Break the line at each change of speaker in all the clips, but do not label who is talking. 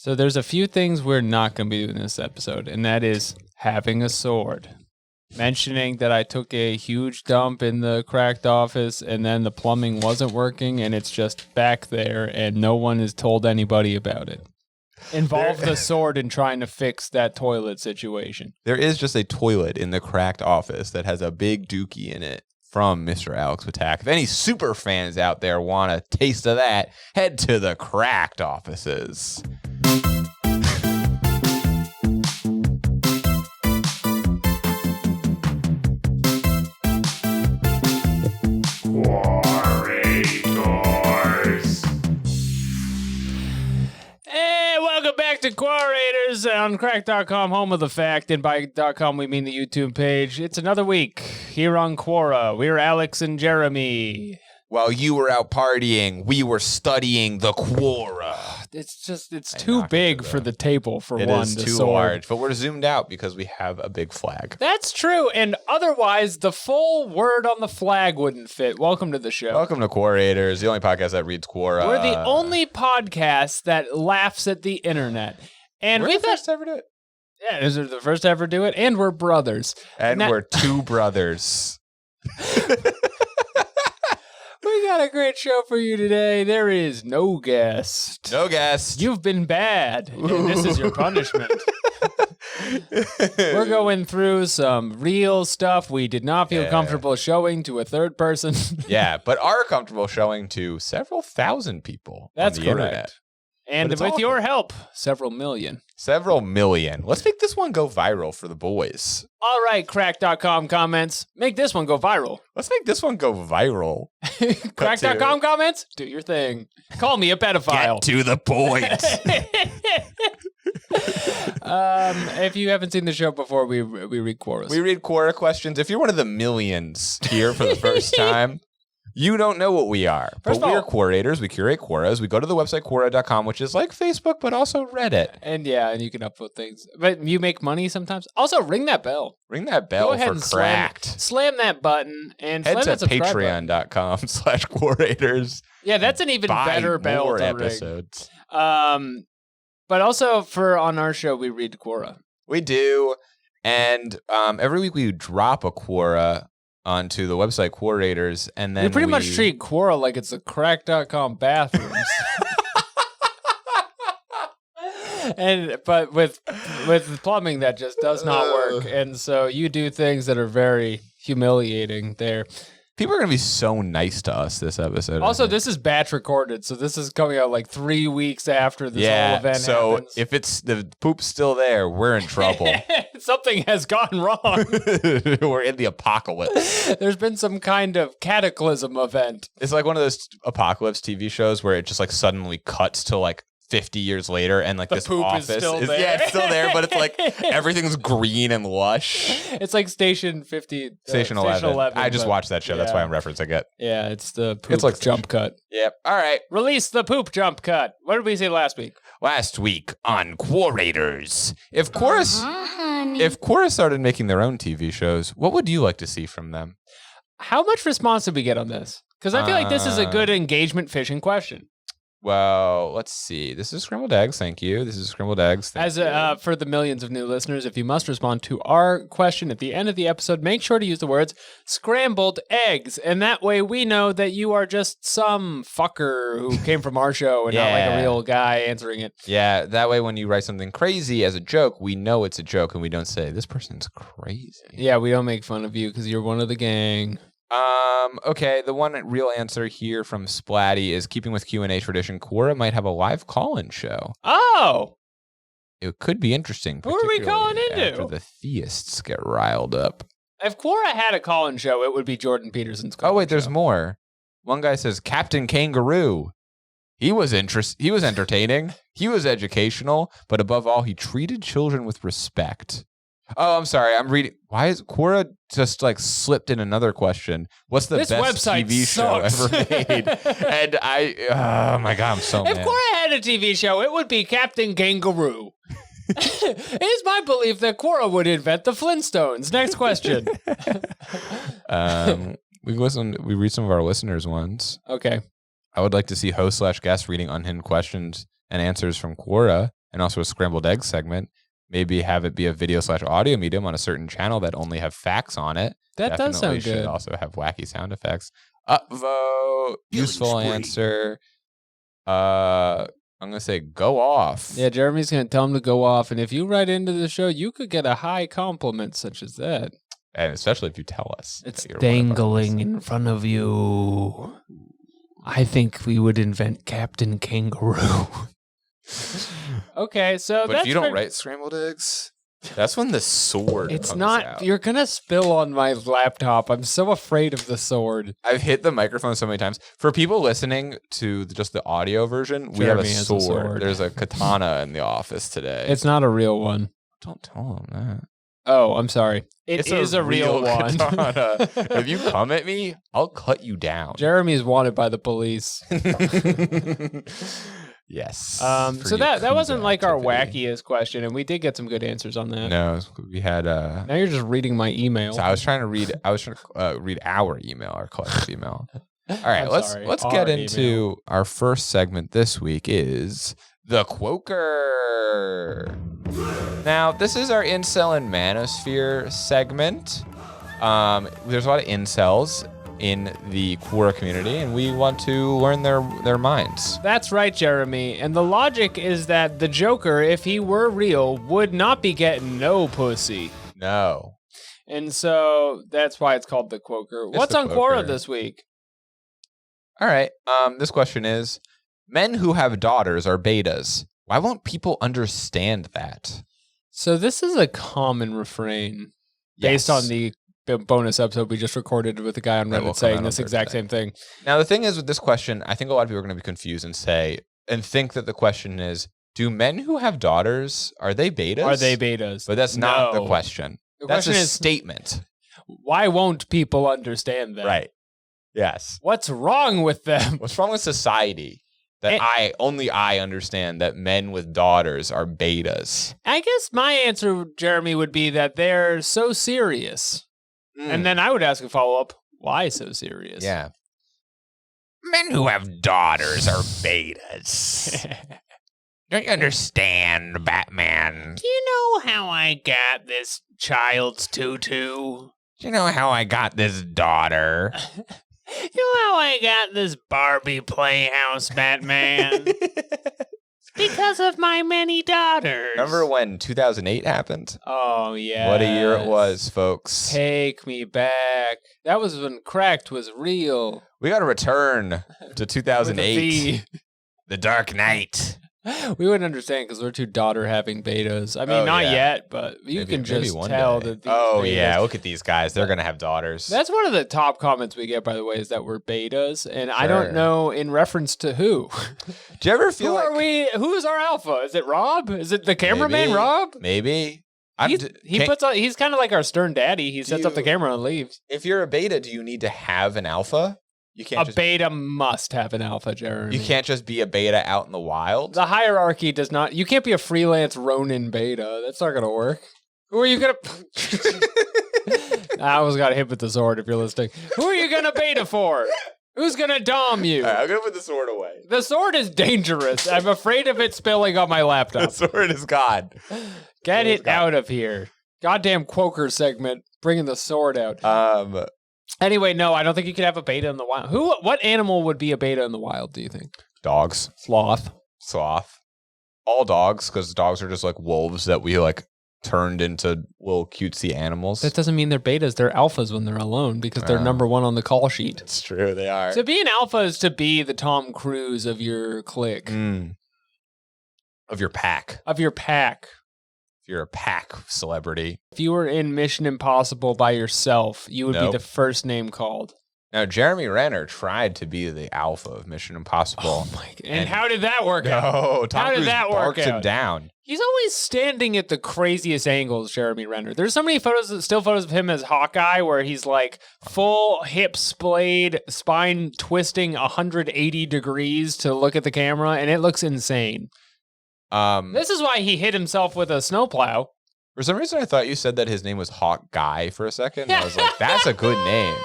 So there's a few things we're not going to be doing this episode, and that is having a sword. Mentioning that I took a huge dump in the cracked office, and then the plumbing wasn't working, and it's just back there, and no one has told anybody about it. Involve the sword in trying to fix that toilet situation.
There is just a toilet in the cracked office that has a big dookie in it from Mr. Alex Ptak. If any super fans out there want a taste of that, head to the cracked offices.
Quorators. Hey, welcome back to Quorators on crack.com, home of the fact. And by .com, we mean the YouTube page. It's another week here on Quora. We're Alex and Jeremy.
While you were out partying, we were studying the Quora.
It's too big for the table for one.
It is too large, but we're zoomed out because we have a big flag.
That's true, and otherwise the full word on the flag wouldn't fit. Welcome to the show.
Welcome to Quorators, the only podcast that reads Quora.
We're the only podcast that laughs at the internet. And
we're the first to ever do it.
Yeah, is it the first to ever do it? And we're brothers.
And we're two brothers.
We got a great show for you today. There is no guest.
No guest.
You've been bad, and this is your punishment. We're going through some real stuff we did not feel comfortable showing to a third person.
Yeah, but are comfortable showing to several thousand people
That's
on the
correct.
internet.
And with your help, several million.
Several million. Let's make this one go viral for the boys.
All right, crack.com comments. Make this one go viral.
Let's make this one go viral.
Crack.com comments? Do your thing. Call me a pedophile.
Get to the point.
If you haven't seen the show before, we read Quoras.
We read Quora questions. If you're one of the millions here for the first time, you don't know what we are. But we're Quorators. We curate Quoras. We go to the website Quora.com, which is like Facebook, but also Reddit.
And and you can upload things. But you make money sometimes. Also, ring that bell.
Ring that bell
Go ahead
for
and
Cracked.
Slam that button and
head
slam
to
that
patreon.com/Quorators.
Yeah, that's an even better bell
more
to
episodes.
Ring. But also on our show, we read Quora.
We do. And every week we drop a Quora onto the website Quorators, and then
we pretty much treat Quora like it's the crack.com bathrooms. But with plumbing that just does not work. And so you do things that are very humiliating there.
People are going to be so nice to us this episode.
Also, this is batch recorded, so this is coming out like 3 weeks after this whole event happens.
If the poop's still there, we're in trouble.
Something has gone wrong.
We're in the apocalypse.
There's been some kind of cataclysm event.
It's like one of those apocalypse TV shows where it just like suddenly cuts to like 50 years later, and like
the
this
poop
office
is still there.
Yeah, it's still there, but it's like everything's green and lush.
It's like Station 50.
Station 11. I just watched that show. That's why I'm referencing it.
Yeah, it's the poop jump cut.
Yep. All right.
Release the poop jump cut. What did we say last week?
Last week on Quorators. If Quora started making their own TV shows, what would you like to see from them?
How much response did we get on this? Because I feel like this is a good engagement fishing question.
Well, let's see. This is Scrambled Eggs. Thank you. This is Scrambled Eggs.
For the millions of new listeners, if you must respond to our question at the end of the episode, make sure to use the words scrambled eggs. And that way we know that you are just some fucker who came from our show and not like a real guy answering it.
Yeah, that way when you write something crazy as a joke, we know it's a joke and we don't say, this person's crazy.
Yeah, we don't make fun of you because you're one of the gang.
Okay, the one real answer here from Splatty is keeping with Q&A tradition, Quora might have a live call-in show.
Oh!
It could be interesting.
Who are we calling into?
After the theists get riled up.
If Quora had a call-in show, it would be Jordan Peterson's call-in
show. Oh, wait, there's more. One guy says, Captain Kangaroo. He was entertaining. He was educational. But above all, he treated children with respect. Oh, I'm sorry. I'm reading. Why is Quora just like slipped in another question? What's the best TV show ever made? And oh my God, I'm so mad.
If Quora had a TV show, it would be Captain Kangaroo. It is my belief that Quora would invent the Flintstones. Next question.
We read some of our listeners' ones.
Okay.
I would like to see host/guest reading unhinged questions and answers from Quora and also a scrambled egg segment. Maybe have it be a video/audio medium on a certain channel that only have facts on it.
That does sound
should
good.
Also have wacky sound effects. Upvote. Useful answer. I'm gonna say go off.
Yeah, Jeremy's gonna tell him to go off, and if you write into the show, you could get a high compliment such as that.
And especially if you tell us.
It's dangling in front of you. I think we would invent Captain Kangaroo. Okay, so
but if you don't write scrambled eggs, that's when the sword comes out.
You're gonna spill on my laptop. I'm so afraid of the sword.
I've hit the microphone so many times. For people listening to just the audio version, we have a sword. There's a katana in the office today.
It's not a real one.
Don't tell them that.
Oh, I'm sorry. It is a real one.
Katana. If you come at me, I'll cut you down.
Jeremy's wanted by the police.
Yes.
So that wasn't like our wackiest question, and we did get some good answers on that.
No, we had.
Now you're just reading my email.
So I was trying to read our email, our collective email. All right, let's get into our first segment this week. Is the Quoker. Now, this is our incel and manosphere segment. There's a lot of incels in the Quora community, and we want to learn their minds.
That's right, Jeremy. And the logic is that the Joker, if he were real, would not be getting no pussy.
No.
And so that's why it's called the Quoker. What's on Quora this week?
All right. This question is, men who have daughters are betas. Why won't people understand that?
So this is a common refrain based on the bonus episode we just recorded with a guy on Reddit saying this exact same thing.
Now, the thing is with this question, I think a lot of people are going to be confused and think that the question is, do men who have daughters, are they betas?
Are they betas?
But that's not the question. That's a statement.
Why won't people understand that?
Right. Yes.
What's wrong with them?
What's wrong with society? That only I understand that men with daughters are betas.
I guess my answer, Jeremy, would be that they're so serious. And then I would ask a follow-up, why so serious?
Yeah. Men who have daughters are betas. Don't you understand, Batman?
Do you know how I got this child's tutu?
Do you know how I got this daughter?
You know how I got this Barbie playhouse, Batman? Because of my many daughters.
Remember when 2008 happened?
Oh, yeah.
What a year it was, folks.
Take me back. That was when Cracked was real.
We got to return to 2008. The Dark Knight.
We wouldn't understand because we're two daughter-having betas. I mean, not yet, but you can just tell that these betas,
yeah, look at these guys. They're going to have daughters.
That's one of the top comments we get, by the way, is that we're betas, and I don't know in reference to who.
Do you ever feel
who's our alpha? Is it Rob? Is it the cameraman, Rob?
Maybe.
He's kind of like our stern daddy. He sets up the camera and leaves.
If you're a beta, do you need to have an alpha? You can't.
Beta must have an alpha, Jeremy.
You can't just be a beta out in the wild.
The hierarchy does not. You can't be a freelance Ronin beta. That's not gonna work. Who are you gonna? I almost got hit with the sword. If you're listening, who are you gonna beta for? Who's gonna dom you?
I'm gonna put the sword away.
The sword is dangerous. I'm afraid of it spilling on my laptop.
The sword is God.
Get it out of here. Goddamn Quoker segment, bringing the sword out. Anyway, no, I don't think you could have a beta in the wild. What animal would be a beta in the wild, do you think?
Dogs.
Sloth.
All dogs, because dogs are just like wolves that we like turned into little cutesy animals.
That doesn't mean they're betas. They're alphas when they're alone because they're number one on the call sheet.
It's true, they are.
To be an alpha is to be the Tom Cruise of your clique.
Of your pack.
Of your pack.
If you're a pack celebrity.
If you were in Mission Impossible by yourself, you would be the first name called.
Now, Jeremy Renner tried to be the alpha of Mission Impossible.
Oh my God. And how did that work out?
No, Tom Cruise barked him down.
He's always standing at the craziest angles, Jeremy Renner. There's so many still photos of him as Hawkeye where he's like full hip splayed, spine twisting 180 degrees to look at the camera, and it looks insane. This is why he hit himself with a snowplow.
For some reason, I thought you said that his name was Hawk Guy for a second. I was like, that's a good name.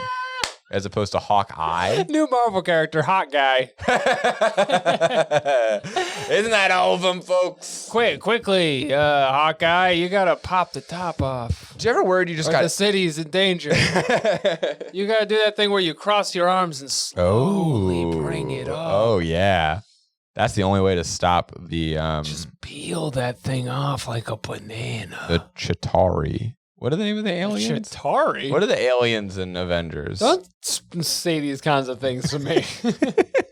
as opposed to Hawkeye.
New Marvel character, hot guy.
Isn't that all of them, folks?
Quickly, Hawkeye, you gotta pop the top off.
Did you ever worry you just
Or
got...
the city's in danger. You gotta do that thing where you cross your arms and slowly bring it up.
Oh, yeah. That's the only way to stop the...
Just peel that thing off like a banana.
the Chitauri. What are the name of the aliens?
Chitauri?
What are the aliens in Avengers?
Don't say these kinds of things to me.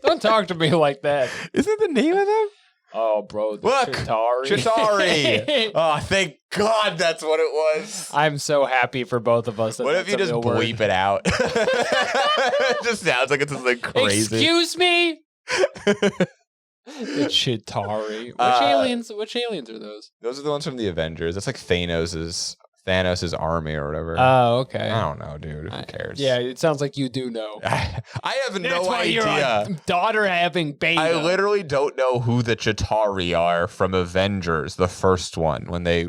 Don't talk to me like that.
Isn't the name of them?
Oh, bro. The
Look!
Chitauri.
Chitauri! Oh, thank God that's what it was.
I'm so happy for both of us. That
What if you just bleep it out? It just sounds like it's something crazy.
Excuse me? The Chitauri. Which aliens are those?
Those are the ones from the Avengers. That's like Thanos's army or whatever.
Oh, okay.
I don't know, dude. Who cares?
Yeah, it sounds like you do know.
I have
That's
no
why
idea.
You're a daughter having beta.
I literally don't know who the Chitauri are from Avengers, the first one, when they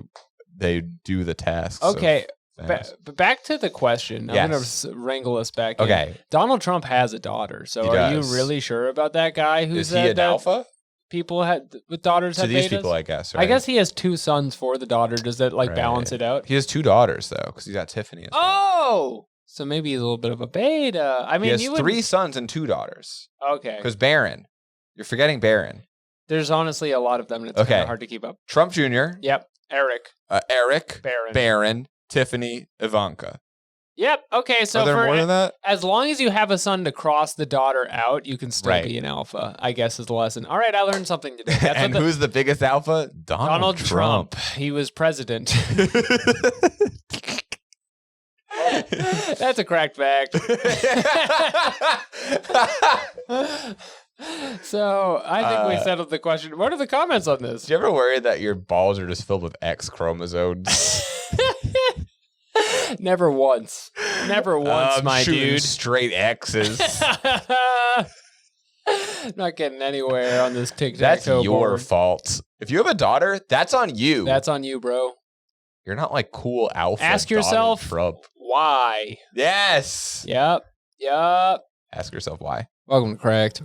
do the tasks.
Okay, but back to the question. I'm going to wrangle us back in.
Okay.
Donald Trump has a daughter, so
He
are
does.
you really sure about that guy who
Is
said
he an
that
alpha?
people with daughters
To
have
these
betas?
people, I guess, right?
I guess he has 2 sons for the daughter. Does that
Right.
balance it out?
He has 2 daughters, though, because he's got Tiffany as well.
Oh! So maybe he's a little bit of a beta. I mean,
he has 3 sons and 2 daughters.
Okay.
Because Barron. You're forgetting Barron.
There's honestly a lot of them, and it's kind of hard to keep up.
Trump Jr.
Yep. Eric.
Barron. Tiffany. Ivanka.
Yep. Okay. So
Are there more than that?
as long as you have a son to cross the daughter out, you can still
Right.
be an alpha, I guess is the lesson. All right. I learned something today. That's
And who's the biggest alpha?
Donald Trump. He was president. That's a cracked fact. So I think we settled the question. What are the comments on this?
Do you ever worry that your balls are just filled with X chromosomes?
Never once. Never once, my
shooting
dude.
straight X's.
Not getting anywhere on this TikTok.
That's your fault. If you have a daughter, that's on you.
That's on you, bro.
You're not like cool alpha.
Ask
Donald
yourself
Trump.
why.
Yes.
Yep.
Ask yourself why.
Welcome to Cracked.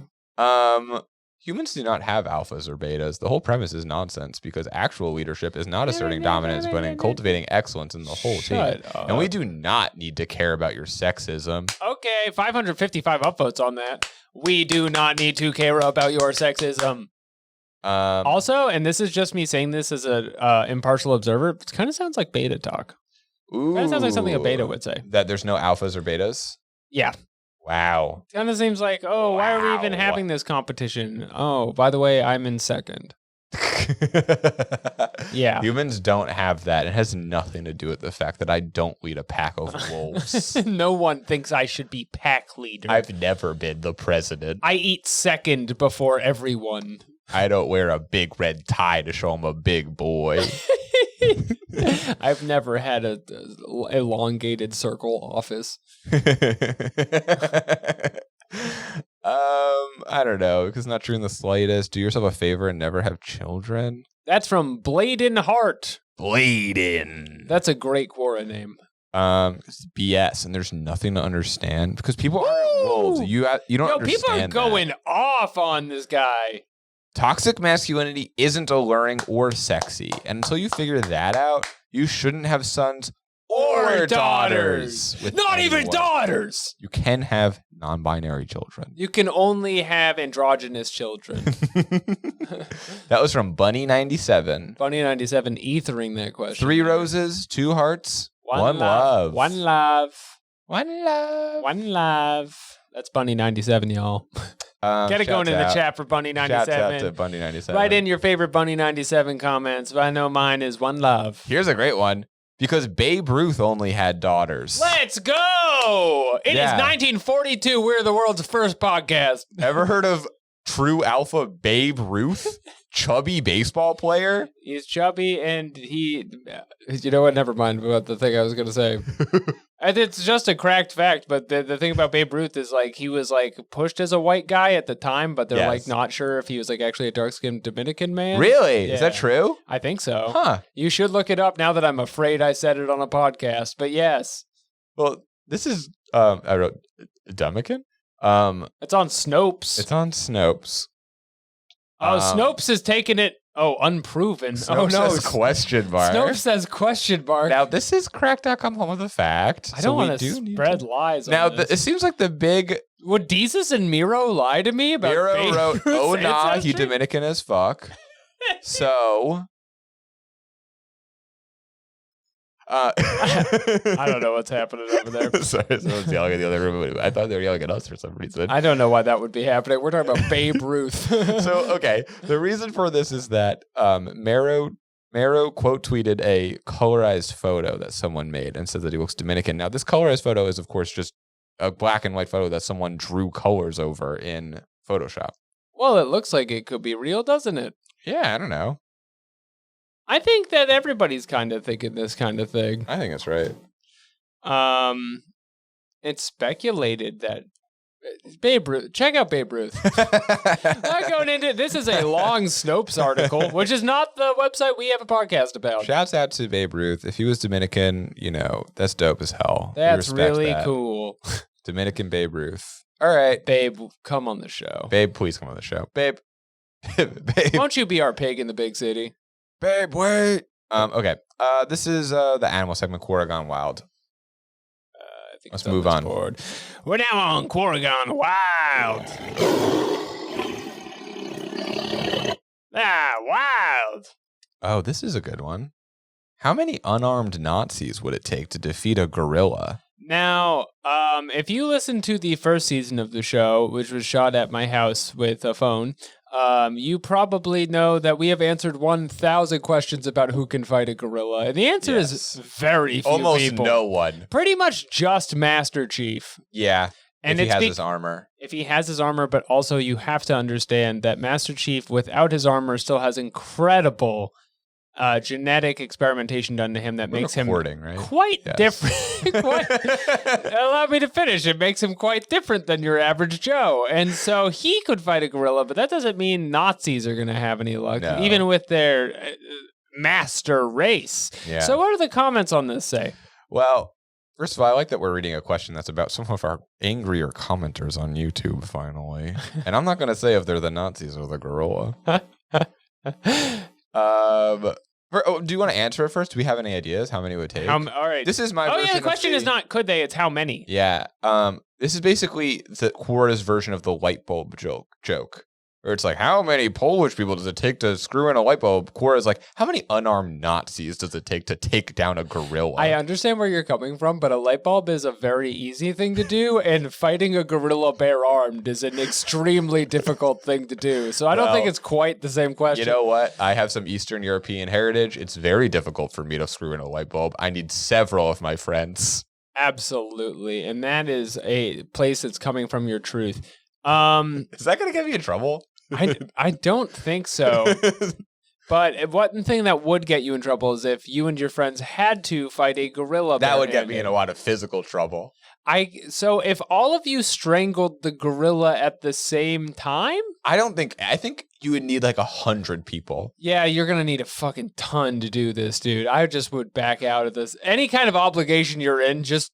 Humans do not have alphas or betas. The whole premise is nonsense because actual leadership is not asserting dominance, but in cultivating excellence in the whole team.
Up.
And we do not need to care about your sexism.
Okay, 555 upvotes on that. We do not need to care about your sexism. Also, and this is just me saying this as a impartial observer, it kind of sounds like beta talk.
Ooh,
That sounds like something a beta would say.
That there's no alphas or betas?
Yeah.
Wow.
Kind of seems like, oh, why are we even having this competition? Oh, by the way, I'm in second. Yeah.
Humans don't have that. It has nothing to do with the fact that I don't lead a pack of wolves.
No one thinks I should be pack leader.
I've never been the president.
I eat second before everyone.
I don't wear a big red tie to show I'm a big boy.
I've never had a elongated circle office.
I don't know, because it's not true in the slightest. Do yourself a favor and never have children.
That's from Bladen Hart.
Bladen.
That's a great Quora name.
It's BS, and there's nothing to understand because people aren't wolves. You don't understand.
People are going off on this guy.
Toxic masculinity isn't alluring or sexy, and until you figure that out, you shouldn't have sons or daughters. With
Not even
anyone.
daughters.
You can have non-binary children.
You can only have androgynous children.
That was from Bunny97.
Bunny97 ethering that question.
3 roses, 2 hearts, 1 love.
One love.
One love.
One love. That's Bunny97, y'all. Get it going in the chat for Bunny97.
Shouts out to Bunny97.
Write in your favorite Bunny97 comments. I know mine is one love.
Here's a great one. Because Babe Ruth only had daughters.
Let's go! It is
Yeah.
1942. We're the world's first podcast.
Ever heard of true alpha Babe Ruth? Chubby baseball player?
He's chubby and he... You know what? Never mind about the thing I was going to say. And it's just a cracked fact, but the thing about Babe Ruth is like he was like pushed as a white guy at the time, but they're like not sure if he was like actually a dark-skinned Dominican man.
Really?
Yeah.
Is that true?
I think so.
Huh.
You should look it up now that I'm afraid I said it on a podcast, but yes.
Well, this is... I wrote... Dummican?
It's on Snopes.
It's on Snopes.
Snopes is taking it. Oh, unproven.
Snopes says question mark.
Snopes says question mark.
Now, this is crack.com home of the fact.
I don't want to spread lies
now,
on this.
It seems like the big...
Would Desus and Miro lie to me about
Miro wrote, oh, nah,
ancestry?
he Dominican as fuck. So...
I don't know what's happening over there.
Sorry, someone's yelling in the other room. I thought they were yelling at us for some reason.
I don't know why that would be happening. We're talking about Babe Ruth.
So, okay. The reason for this is that Mero quote tweeted a colorized photo that someone made and said that he looks Dominican. Now, this colorized photo is, of course, just a black and white photo that someone drew colors over in Photoshop.
Well, it looks like it could be real, doesn't it?
Yeah, I don't know.
I think that everybody's kind of thinking this kind of thing.
I think that's right.
It's speculated that Babe Ruth. Check out Babe Ruth. Not going into it. This is a long Snopes article, which is not the website we have a podcast about.
Shouts out to Babe Ruth. If he was Dominican, that's dope as hell.
That's really cool.
Dominican Babe Ruth. All right.
Babe, come on the show.
Babe, please come on the show. Babe.
Babe. Won't you be our pig in the big city?
Babe, wait. Okay. This is the animal segment, Quora Gone Wild.
I think
let's move on.
Board. We're now on Quora Gone Wild. Wild.
Oh, this is a good one. How many unarmed Nazis would it take to defeat a gorilla?
Now, if you listen to the first season of the show, which was shot at my house with a phone, you probably know that we have answered 1,000 questions about who can fight a gorilla. And the answer is very few
Almost
people.
No one.
Pretty much just Master Chief.
Yeah.
And
if he has his armor.
If he has his armor, but also you have to understand that Master Chief, without his armor, still has incredible genetic experimentation done to him that makes him
right?
quite different. Allow me to finish. It makes him quite different than your average Joe. And so he could fight a gorilla, but that doesn't mean Nazis are going to have any luck, even with their master race. Yeah. So what do the comments on this say?
Well, first of all, I like that we're reading a question that's about some of our angrier commenters on YouTube, finally. And I'm not going to say if they're the Nazis or the gorilla. Do you want to answer it first? Do we have any ideas how many it would take?
All right.
This is my version.
Oh, yeah, the question is not could they, it's how many.
Yeah. This is basically the Quora's version of the light bulb joke. Where it's like, how many Polish people does it take to screw in a light bulb? Quora's like, how many unarmed Nazis does it take to take down a gorilla?
I understand where you're coming from, but a light bulb is a very easy thing to do, and fighting a gorilla bare-armed is an extremely difficult thing to do. So I don't think it's quite the same question.
You know what? I have some Eastern European heritage. It's very difficult for me to screw in a light bulb. I need several of my friends.
Absolutely, and that is a place that's coming from your truth. Is
that going to get me in trouble?
I don't think so. But one thing that would get you in trouble is if you and your friends had to fight a gorilla.
That would get me in a lot of physical trouble.
So if all of you strangled the gorilla at the same time?
I think you would need like 100 people.
Yeah, you're going to need a fucking ton to do this, dude. I just would back out of this. Any kind of obligation you're in, just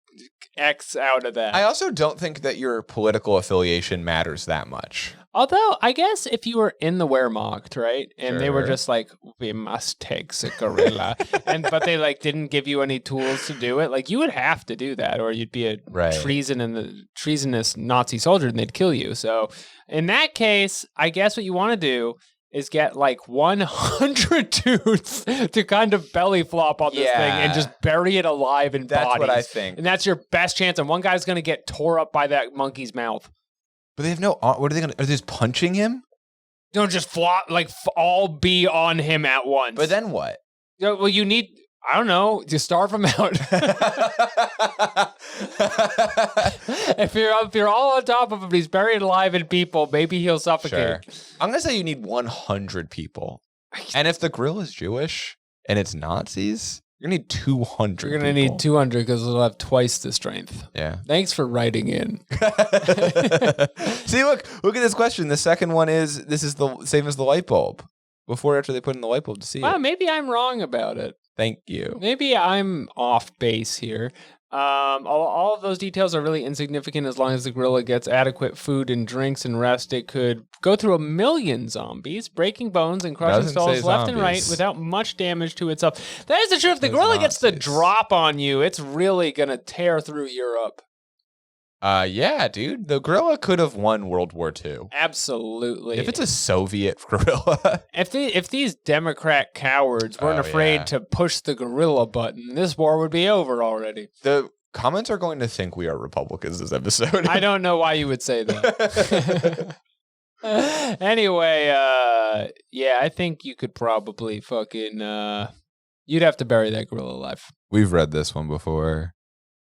X out of that.
I also don't think that your political affiliation matters that much.
Although, I guess if you were in the Wehrmacht, right, and they were just like, we must take the gorilla, but they like didn't give you any tools to do it, like you would have to do that, or you'd be a treasonous Nazi soldier, and they'd kill you. So, in that case, I guess what you want to do is get like 100 dudes to kind of belly flop on this thing and just bury it alive in bodies.
That's what I think,
and that's your best chance. And one guy's going to get tore up by that monkey's mouth.
But they have no. What are they going to? Are they just punching him?
Don't just flop, like all be on him at once.
But then what?
Well, you need, I don't know, to starve him out. If you're all on top of him, he's buried alive in people, maybe he'll suffocate.
Sure. I'm going to say you need 100 people. And if the grill is Jewish and it's Nazis, you're going to need 200
You're going to need 200 because it'll have twice the strength.
Yeah.
Thanks for writing in.
See, look at this question. The second one is, this is the same as the light bulb. Before or after they put in the light bulb to see it.
Maybe I'm wrong about it.
Thank you.
Maybe I'm off base here. All of those details are really insignificant as long as the gorilla gets adequate food and drinks and rest. It could go through 1 million zombies, breaking bones and crushing
Doesn't
skulls
say
left and right
zombies.
without much damage to itself. That is the truth. If the
Says
gorilla gets the
Nazis.
drop on you, it's really going to tear through Europe.
Yeah, dude. The gorilla could have won World War II.
Absolutely.
If it's a Soviet gorilla.
If these Democrat cowards weren't afraid to push the gorilla button, this war would be over already.
The comments are going to think we are Republicans this episode.
I don't know why you would say that. Anyway, yeah, I think you could probably fucking, you'd have to bury that gorilla alive.
We've read this one before.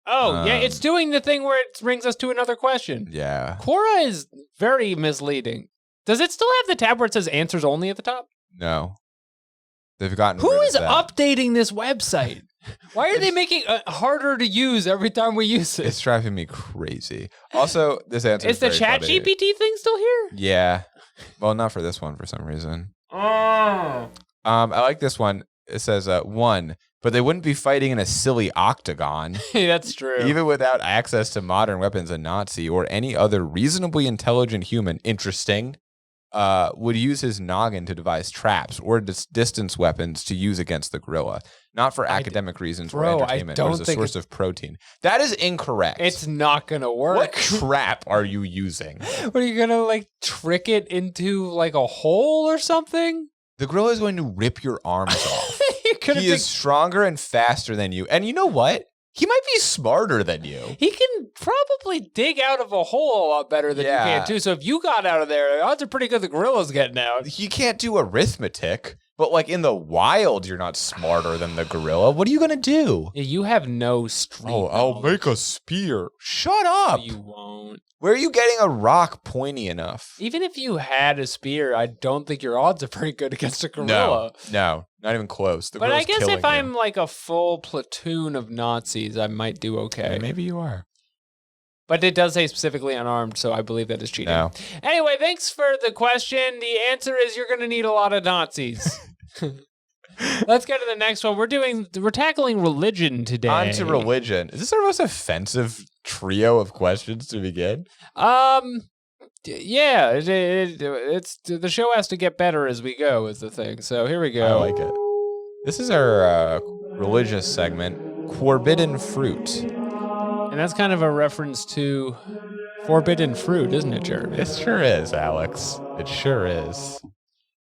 Oh, yeah, it's doing the thing where it brings us to another question.
Yeah.
Quora is very misleading. Does it still have the tab where it says answers only at the top?
No. They've gotten
Who
rid of
is
that.
updating this website? Why are they making it harder to use every time we use it?
It's driving me crazy. Also, this answer
Is the chat GPT thing still here?
Yeah. Well, not for this one for some reason.
Oh.
I like this one. It says, 1, but they wouldn't be fighting in a silly octagon.
That's true.
Even without access to modern weapons, a Nazi or any other reasonably intelligent human, interesting, would use his noggin to devise traps or distance weapons to use against the gorilla. Not for academic reasons or entertainment, but as a source of protein. That is incorrect.
It's not going to work.
What trap are you using?
What, are you going to, like, trick it into, like, a hole or something?
The gorilla is going to rip your arms off.
He
is stronger and faster than you. And you know what? He might be smarter than you.
He can probably dig out of a hole a lot better than you can, too. So if you got out of there, the odds are pretty good the gorilla's getting out.
He can't do arithmetic, but like in the wild, you're not smarter than the gorilla. What are you going to do?
You have no street
I'll make a spear. Shut up.
You won't.
Where are you getting a rock pointy enough?
Even if you had a spear, I don't think your odds are very good against a gorilla.
No, not even close.
But I guess if I'm like a full platoon of Nazis, I might do okay.
Yeah, maybe you are.
But it does say specifically unarmed, so I believe that is cheating.
No.
Anyway, thanks for the question. The answer is you're going to need a lot of Nazis. Let's go to the next one. We're tackling religion today.
On to religion. Is this our most offensive trio of questions to begin?
Yeah, it's the show has to get better as we go is the thing. So here we go.
I like it. This is our religious segment, Forbidden Fruit.
And that's kind of a reference to forbidden fruit, isn't it, Jeremy?
It sure is, Alex. It sure is.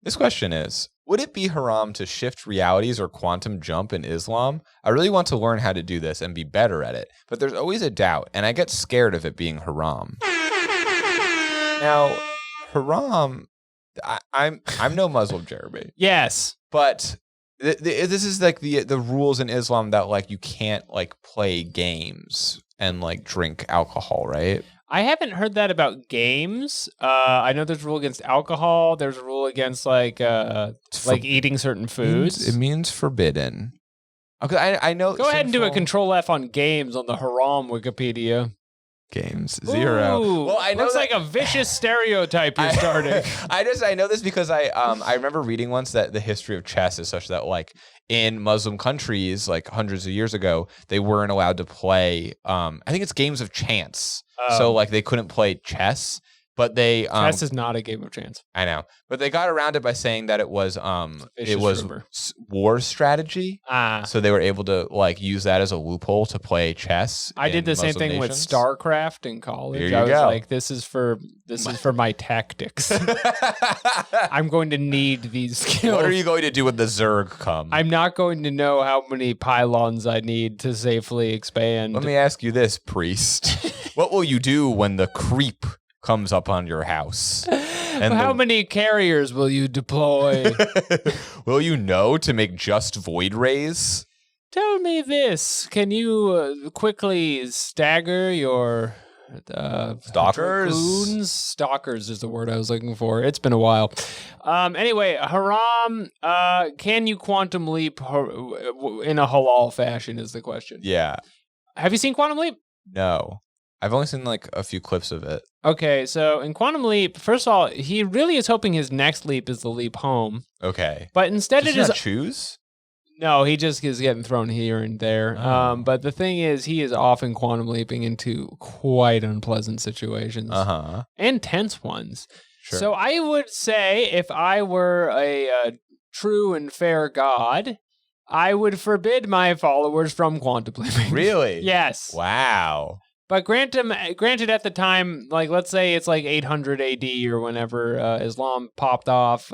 This question is, would it be haram to shift realities or quantum jump in Islam? I really want to learn how to do this and be better at it, but there's always a doubt, and I get scared of it being haram. Now, haram, I'm no Muslim, Jeremy.
Yes.
But this is like the rules in Islam that like you can't like play games and like drink alcohol, right?
I haven't heard that about games. I know there's a rule against alcohol. There's a rule against like eating certain foods.
It means forbidden. Okay, I know.
Go ahead and do a Control F on games on the haram Wikipedia.
Games 0.
Ooh, well, I know looks like a vicious stereotype you're starting.
I know this because I remember reading once that the history of chess is such that like in Muslim countries like hundreds of years ago they weren't allowed to play. I think it's games of chance. So like they couldn't play chess, but they
chess is not a game of chance.
I know, but they got around it by saying that it was war strategy. So they were able to like use that as a loophole to play chess.
I did the same thing with StarCraft in college.
Here you
I was
go.
like, this is for my tactics. I'm going to need these skills.
What are you going to do when the Zerg come?
I'm not going to know how many pylons I need to safely expand.
Let me ask you this, priest. What will you do when the creep comes up on your house?
And how many carriers will you deploy?
Will you know to make just void rays?
Tell me this. Can you quickly stagger your
stalkers?
Dragoons? Stalkers is the word I was looking for. It's been a while. Anyway, haram, can you quantum leap in a halal fashion is the question.
Yeah.
Have you seen Quantum Leap?
No. I've only seen like a few clips of it.
Okay, so in Quantum Leap, first of all, he really is hoping his next leap is the leap home.
Okay.
But instead
Does
it is
not choose?
No, he just is getting thrown here and there.
Oh.
But the thing is, he is often quantum leaping into quite unpleasant situations and tense ones.
Sure.
So I would say if I were a true and fair God, I would forbid my followers from quantum leaping.
Really?
Yes.
Wow.
But granted at the time, like let's say it's like 800 AD or whenever Islam popped off,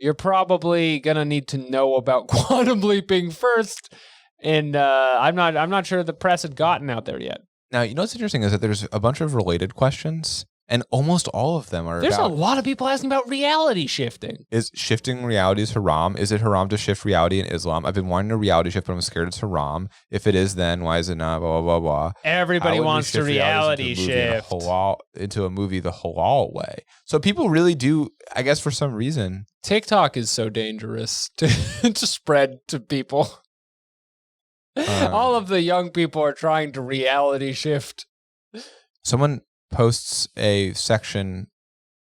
you're probably gonna need to know about quantum leaping first, and I'm not sure the press had gotten out there yet.
Now, you know what's interesting is that there's a bunch of related questions, and almost all of them are
There's
about...
a lot of people asking about reality shifting.
Is shifting realities haram? Is it haram to shift reality in Islam? I've been wanting to reality shift, but I'm scared it's haram. If it is, then why is it not? Blah, blah, blah, blah.
Everybody wants to reality shift.
Into a movie the halal way. So people really do, I guess for some reason...
TikTok is so dangerous to spread to people. All of the young people are trying to reality shift.
Someone posts a section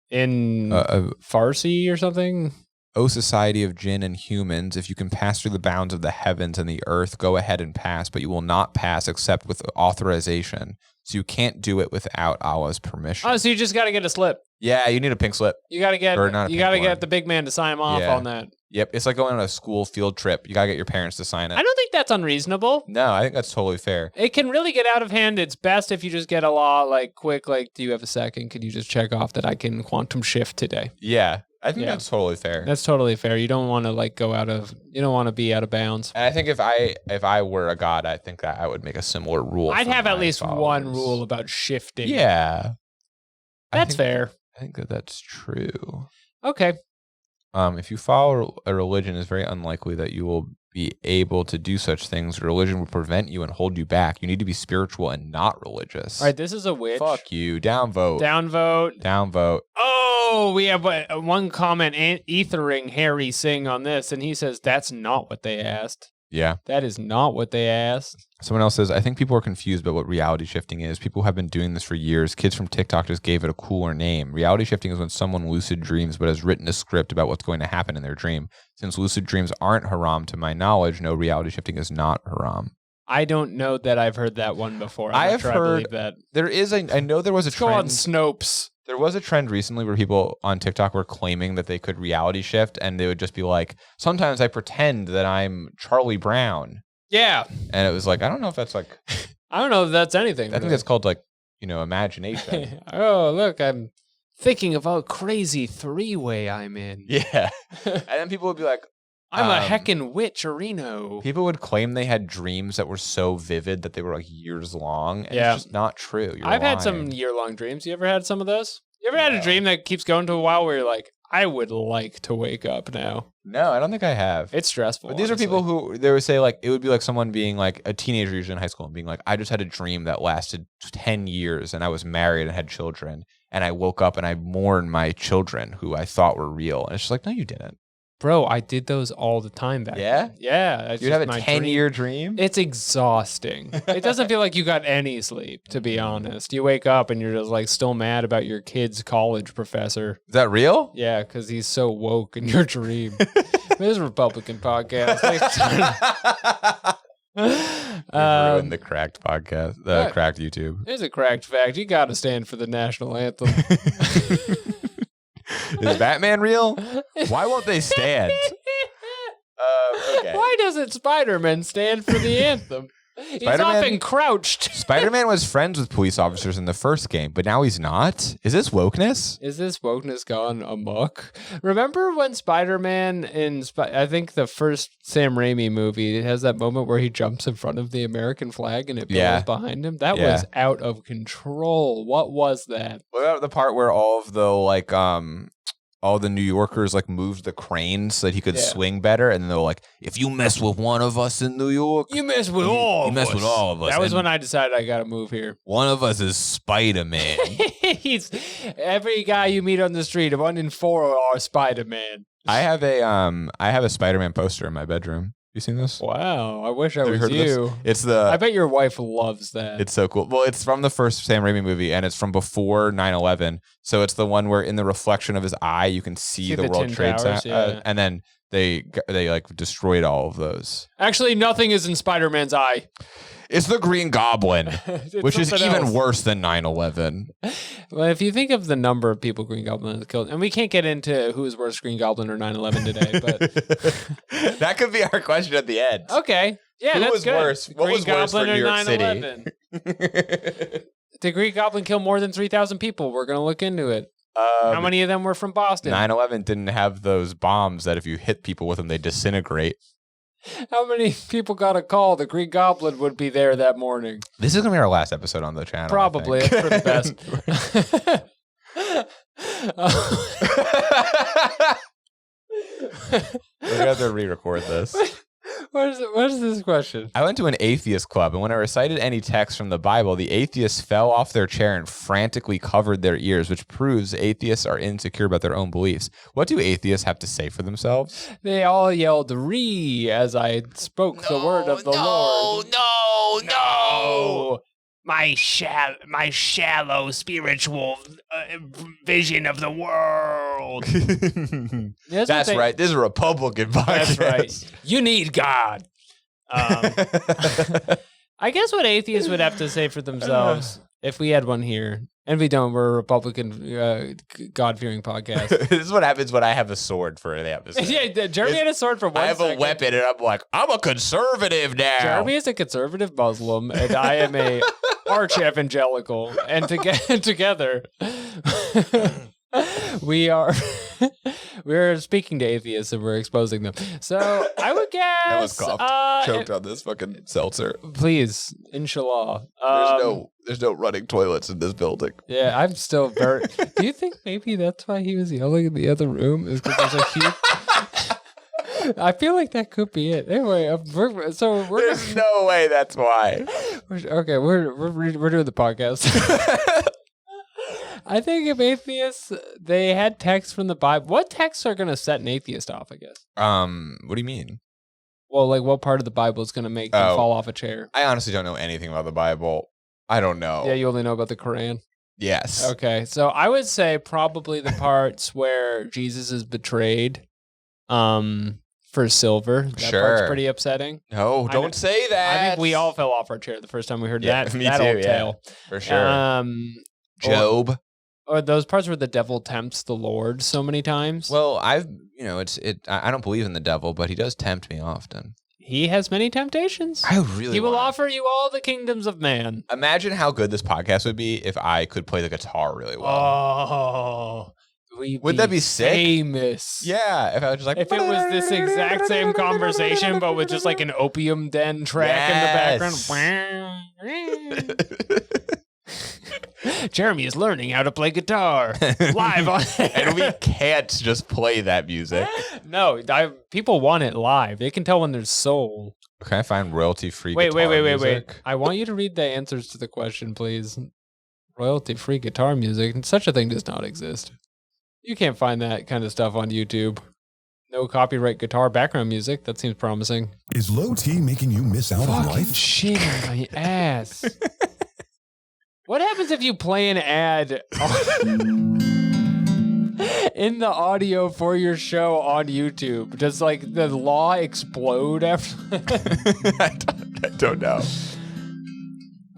in Farsi or something.
O society of jinn and humans, if you can pass through the bounds of the heavens and the earth, go ahead and pass, but you will not pass except with authorization. So you can't do it without Allah's permission.
Oh, so you just got to get a slip.
Yeah, you need a pink slip.
You got to get the big man to sign off on that.
Yep, it's like going on a school field trip. You got to get your parents to sign it.
I don't think that's unreasonable.
No, I think that's totally fair.
It can really get out of hand. It's best if you just get a law like quick, like, do you have a second? Can you just check off that I can quantum shift today?
Yeah, I think that's totally fair.
That's totally fair. You don't want to you don't want to be out of bounds.
And I think if I were a god, I think that I would make a similar rule.
I'd have at least one rule about shifting.
Yeah.
That's fair.
I think that's true.
Okay.
If you follow a religion, it's very unlikely that you will be able to do such things. Religion will prevent you and hold you back. You need to be spiritual and not religious.
All right, this is a witch.
Fuck you. Downvote.
Downvote.
Downvote.
Oh, we have one comment ethering Harry Singh on this, and he says that's not what they asked.
Yeah.
That is not what they asked.
Someone else says, I think people are confused about what reality shifting is. People have been doing this for years. Kids from TikTok just gave it a cooler name. Reality shifting is when someone lucid dreams but has written a script about what's going to happen in their dream. Since lucid dreams aren't haram to my knowledge, no, reality shifting is not haram.
I don't know that I've heard that one before.
I have heard
I believe that.
There is I know there was a trend.
Go on Snopes.
There was a trend recently where people on TikTok were claiming that they could reality shift, and they would just be like, sometimes I pretend that I'm Charlie Brown.
Yeah.
And it was like, I don't know if that's like...
I don't know if that's anything.
I think that's called like, imagination.
Oh, look, I'm thinking of a crazy three-way I'm in.
Yeah. And then people would be like,
I'm a heckin' witch, Reno.
People would claim they had dreams that were so vivid that they were like years long. And it's just not true.
I've had some year-long dreams. You ever had some of those? You ever had a dream that keeps going to a while where you're like, I would like to wake up now?
No, I don't think I have.
It's stressful.
But these are people who, they would say like, it would be like someone being like a teenager usually in high school and being like, I just had a dream that lasted 10 years and I was married and had children. And I woke up and I mourned my children who I thought were real. And it's just like, no, you didn't.
Bro, I did those all the time back then. Yeah.
You'd have a 10-year dream?
It's exhausting. It doesn't feel like you got any sleep, to be honest. You wake up and you're just like still mad about your kid's college professor.
Is that real?
Yeah, because he's so woke in your dream. This is a Republican podcast.
Ruined the cracked podcast, the cracked YouTube.
Here's a cracked fact. You got to stand for the national anthem.
Is Batman real? Why won't they stand? Okay.
Why doesn't Spider-Man stand for the anthem? He's often crouched.
Spider-Man was friends with police officers in the first game, but now he's not? Is this wokeness?
Is this wokeness gone amok? Remember when Spider-Man I think the first Sam Raimi movie, it has that moment where he jumps in front of the American flag and it blows behind him? That was out of control. What was that?
What about the part where all of the all the New Yorkers like moved the crane so that he could swing better, and then they were like, "If you mess with one of us in New York,
you mess with all.
You mess with all of us."
That was when I decided I got to move here.
One of us is Spider-Man.
He's every guy you meet on the street. 1 in 4 are Spider-Man.
I have a Spider-Man poster in my bedroom. You seen this?
Wow, I wish I was you.
It's
I bet your wife loves that.
It's so cool. Well, it's from the first Sam Raimi movie, and it's from before 9/11. So it's the one where in the reflection of his eye, you can see the World Trade Center. And then they like destroyed all of those.
Actually, nothing is in Spider-Man's eye.
It's the Green Goblin, which is even
else.
worse than 9/11.
Well, if you think of the number of people Green Goblin has killed, and we can't get into who is worse, Green Goblin or 9/11 today, but
that could be our question at the end.
Okay, yeah,
who
that's
was
good.
worse? What
Green
was worse for
Goblin
New
or
York
9/11?
City?
Did Green Goblin kill more than 3,000 people? We're gonna look into it. How many of them were from Boston?
9/11 didn't have those bombs that if you hit people with them, they disintegrate.
How many people got a call the Green Goblin would be there that morning?
This is going to be our last episode on the channel.
Probably. It's for the best.
We're going to have to re-record this.
What is this question?
I went to an atheist club, and when I recited any text from the Bible, the atheists fell off their chair and frantically covered their ears, which proves atheists are insecure about their own beliefs. What do atheists have to say for themselves?
They all yelled "Re" as I spoke the word of the Lord.
No! My shallow spiritual vision of the world.
That's right. This is a Republican podcast.
That's right. You need God. I guess what atheists would have to say for themselves, if we had one here, and we don't, we're a Republican God-fearing podcast.
This is what happens when I have a sword for the episode.
Yeah, Jeremy had a sword for 1
I have
second.
a weapon, and I'm like, I'm a conservative now.
Jeremy is a conservative Muslim, and I am a arch-evangelical. And together, we're speaking to atheists and we're exposing them. So I would guess...
I was choked on this fucking seltzer.
Please, inshallah.
There's no running toilets in this building.
Yeah, I'm still very... Do you think maybe that's why he was yelling in the other room? Is because there's a huge... I feel like that could be it. Anyway, there's
no way that's why.
We're doing the podcast. I think if atheists, they had texts from the Bible. What texts are going to set an atheist off, I guess?
What do you mean?
Well, like what part of the Bible is going to make them fall off a chair?
I honestly don't know anything about the Bible. I don't know.
Yeah, you only know about the Quran?
Yes.
Okay, so I would say probably the parts where Jesus is betrayed for silver. That part's pretty upsetting.
No, don't say that.
I think we all fell off our chair the first time we heard that
me
that
too,
old tale.
For sure. Job.
Or those parts where the devil tempts the Lord so many times.
Well, I don't believe in the devil, but he does tempt me often.
He has many temptations. He will offer you all the kingdoms of man.
Imagine how good this podcast would be if I could play the guitar really well.
Oh,
would that be sick?
Famous.
Yeah, if I was just like,
if it was this exact same conversation, but with just like an opium den track in the background. Jeremy is learning how to play guitar live on air.
And we can't just play that music.
No, people want it live. They can tell when there's soul.
Can I find royalty-free
guitar
music?
Wait. I want you to read the answers to the question, please. Royalty-free guitar music. Such a thing does not exist. You can't find that kind of stuff on YouTube. No copyright guitar background music. That seems promising.
Is low T making you miss out on life?
Shit on my ass. What happens if you play an ad in the audio for your show on YouTube? Does like the law explode after?
I don't know.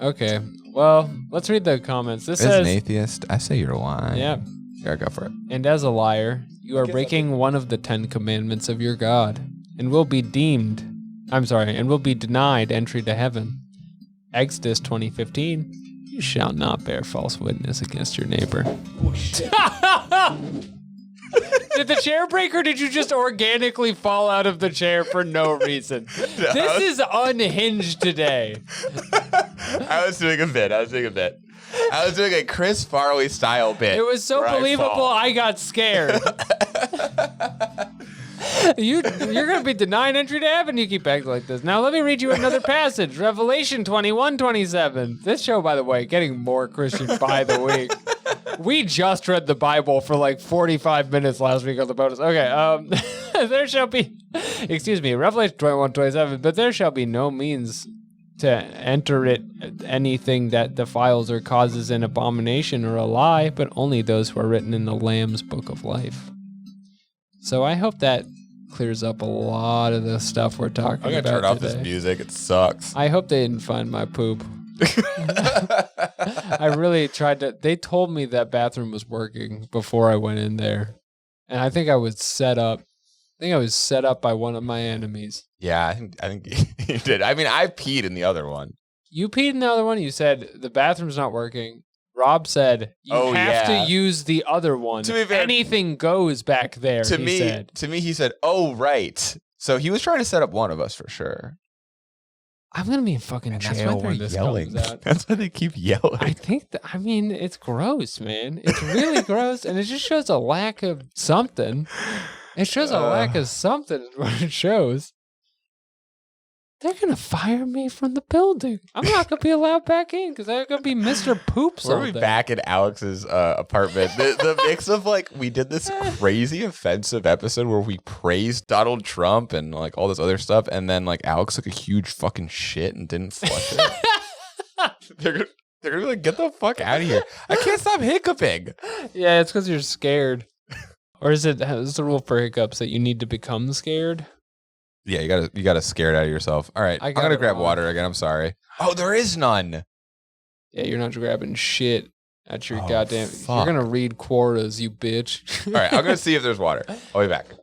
Okay. Well, let's read the comments. This
As
says,
an atheist, I say you're lying.
Yeah.
Yeah, go for it.
And as a liar, you are breaking one of the 10 commandments of your God, and will be denied entry to heaven. Exodus 20:15. You shall not bear false witness against your neighbor. Oh, shit. Did the chair break, or did you just organically fall out of the chair for no reason? No. This is unhinged today.
I was doing a bit. I was doing a Chris Farley style bit.
It was so believable, I got scared. You're going to be denied entry to heaven. You keep acting like this. Now let me read you another passage. Revelation 21:27. This show, by the way, getting more Christian by the week. We just read the Bible for like 45 minutes last week on the bonus. Okay, there shall be, Revelation 21:27. But there shall be no means to enter it anything that defiles or causes an abomination or a lie, but only those who are written in the Lamb's book of life. So I hope that clears up a lot of the stuff we're talking
I'm
about
gonna turn off
today.
this music. It sucks.
I hope they didn't find my poop. I really tried to. They told me that bathroom was working before I went in there, and I think I was set up. By one of my enemies.
Yeah, I think you did. I mean, I peed in the other one.
You peed in the other one. You said the bathroom's not working. Rob said you have to use the other one.
To be fair,
anything goes back there.
To me, he said, "Oh, right." So he was trying to set up one of us for sure.
I'm gonna be in fucking jail when this comes out.
That's why they keep yelling.
I think it's gross, man. It's really gross, and it just shows a lack of something. It shows a lack of something is what it shows. They're going to fire me from the building. I'm not going to be allowed back in because I'm going to be Mr. Poops all day.
We're back in Alex's apartment. The mix of we did this crazy offensive episode where we praised Donald Trump and all this other stuff. And then Alex took a huge fucking shit and didn't flush it. They're going to be like, get the fuck out of here. I can't stop hiccuping.
Yeah, it's because you're scared. Or is the rule for hiccups that you need to become scared?
Yeah, you gotta scare it out of yourself. All right, I'm gonna grab water again. I'm sorry. Oh, there is none.
Yeah, you're not grabbing shit at your goddamn.
Fuck.
You're gonna read Quorators, you bitch.
All right, I'm gonna see if there's water. I'll be back. All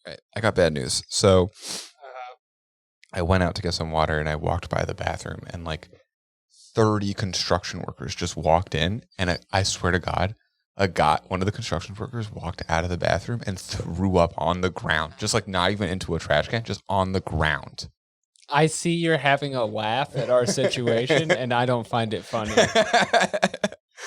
right, I got bad news. So I went out to get some water and I walked by the bathroom and 30 construction workers just walked in, and I swear to God. One of the construction workers walked out of the bathroom and threw up on the ground. Just not even into a trash can, just on the ground.
I see you're having a laugh at our situation, and I don't find it funny.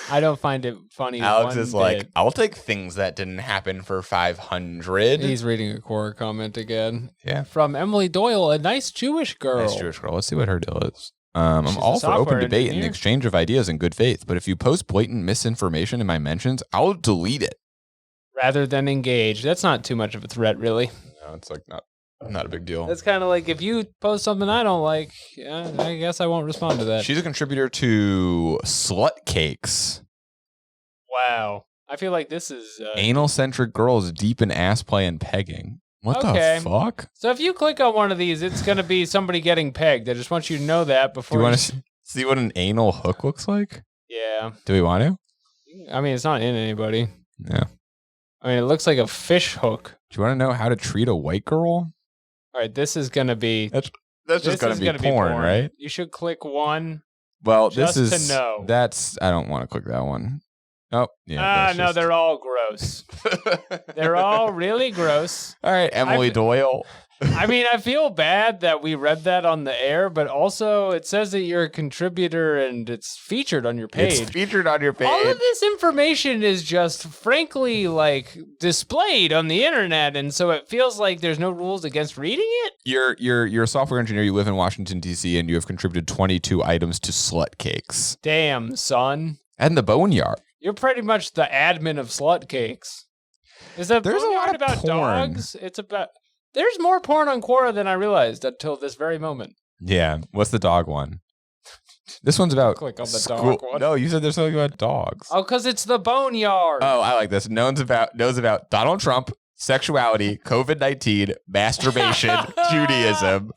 I don't find it funny.
Alex is I'll take things that didn't happen for 500.
He's reading a Quora comment again.
Yeah.
From Emily Doyle, a nice Jewish girl.
Nice Jewish girl. Let's see what her deal is. I'm all for open debate and the exchange of ideas in good faith, but if you post blatant misinformation in my mentions, I'll delete it.
Rather than engage. That's not too much of a threat, really.
No, it's not a big deal.
That's kind of if you post something I don't like, yeah, I guess I won't respond to that.
She's a contributor to Slut Cakes.
Wow. I feel like this is...
Anal-centric girls deep in ass play and pegging. What the fuck?
So if you click on one of these, it's going to be somebody getting pegged. I just want you to know that before.
Do you want to see what an anal hook looks like?
Yeah.
Do we want to?
I mean, it's not in anybody.
Yeah.
I mean, it looks like a fish hook.
Do you want to know how to treat a white girl?
All right, this is going to be...
That's just going to be porn, right?
You should click one.
Well,
just
this is...
to know.
I don't want to click that one. Oh, yeah.
No, they're all gross. They're all really gross.
All right, Emily Doyle.
I mean, I feel bad that we read that on the air, but also it says that you're a contributor and it's featured on your page.
It's featured on your page.
All of this information is just frankly displayed on the internet, and so it feels like there's no rules against reading it.
You're a software engineer. You live in Washington, D.C., and you have contributed 22 items to Slut Cakes.
Damn, son.
And the Boneyard.
You're pretty much the admin of Slut Cakes. Is that
there's a lot
about
porn.
Dogs? It's about... There's more porn on Quora than I realized until this very moment.
Yeah. What's the dog one? This one's about...
Click on the dog one.
No, you said there's something about dogs.
Oh, because it's the Boneyard.
Oh, I like this. knows about Donald Trump, sexuality, COVID-19, masturbation, Judaism.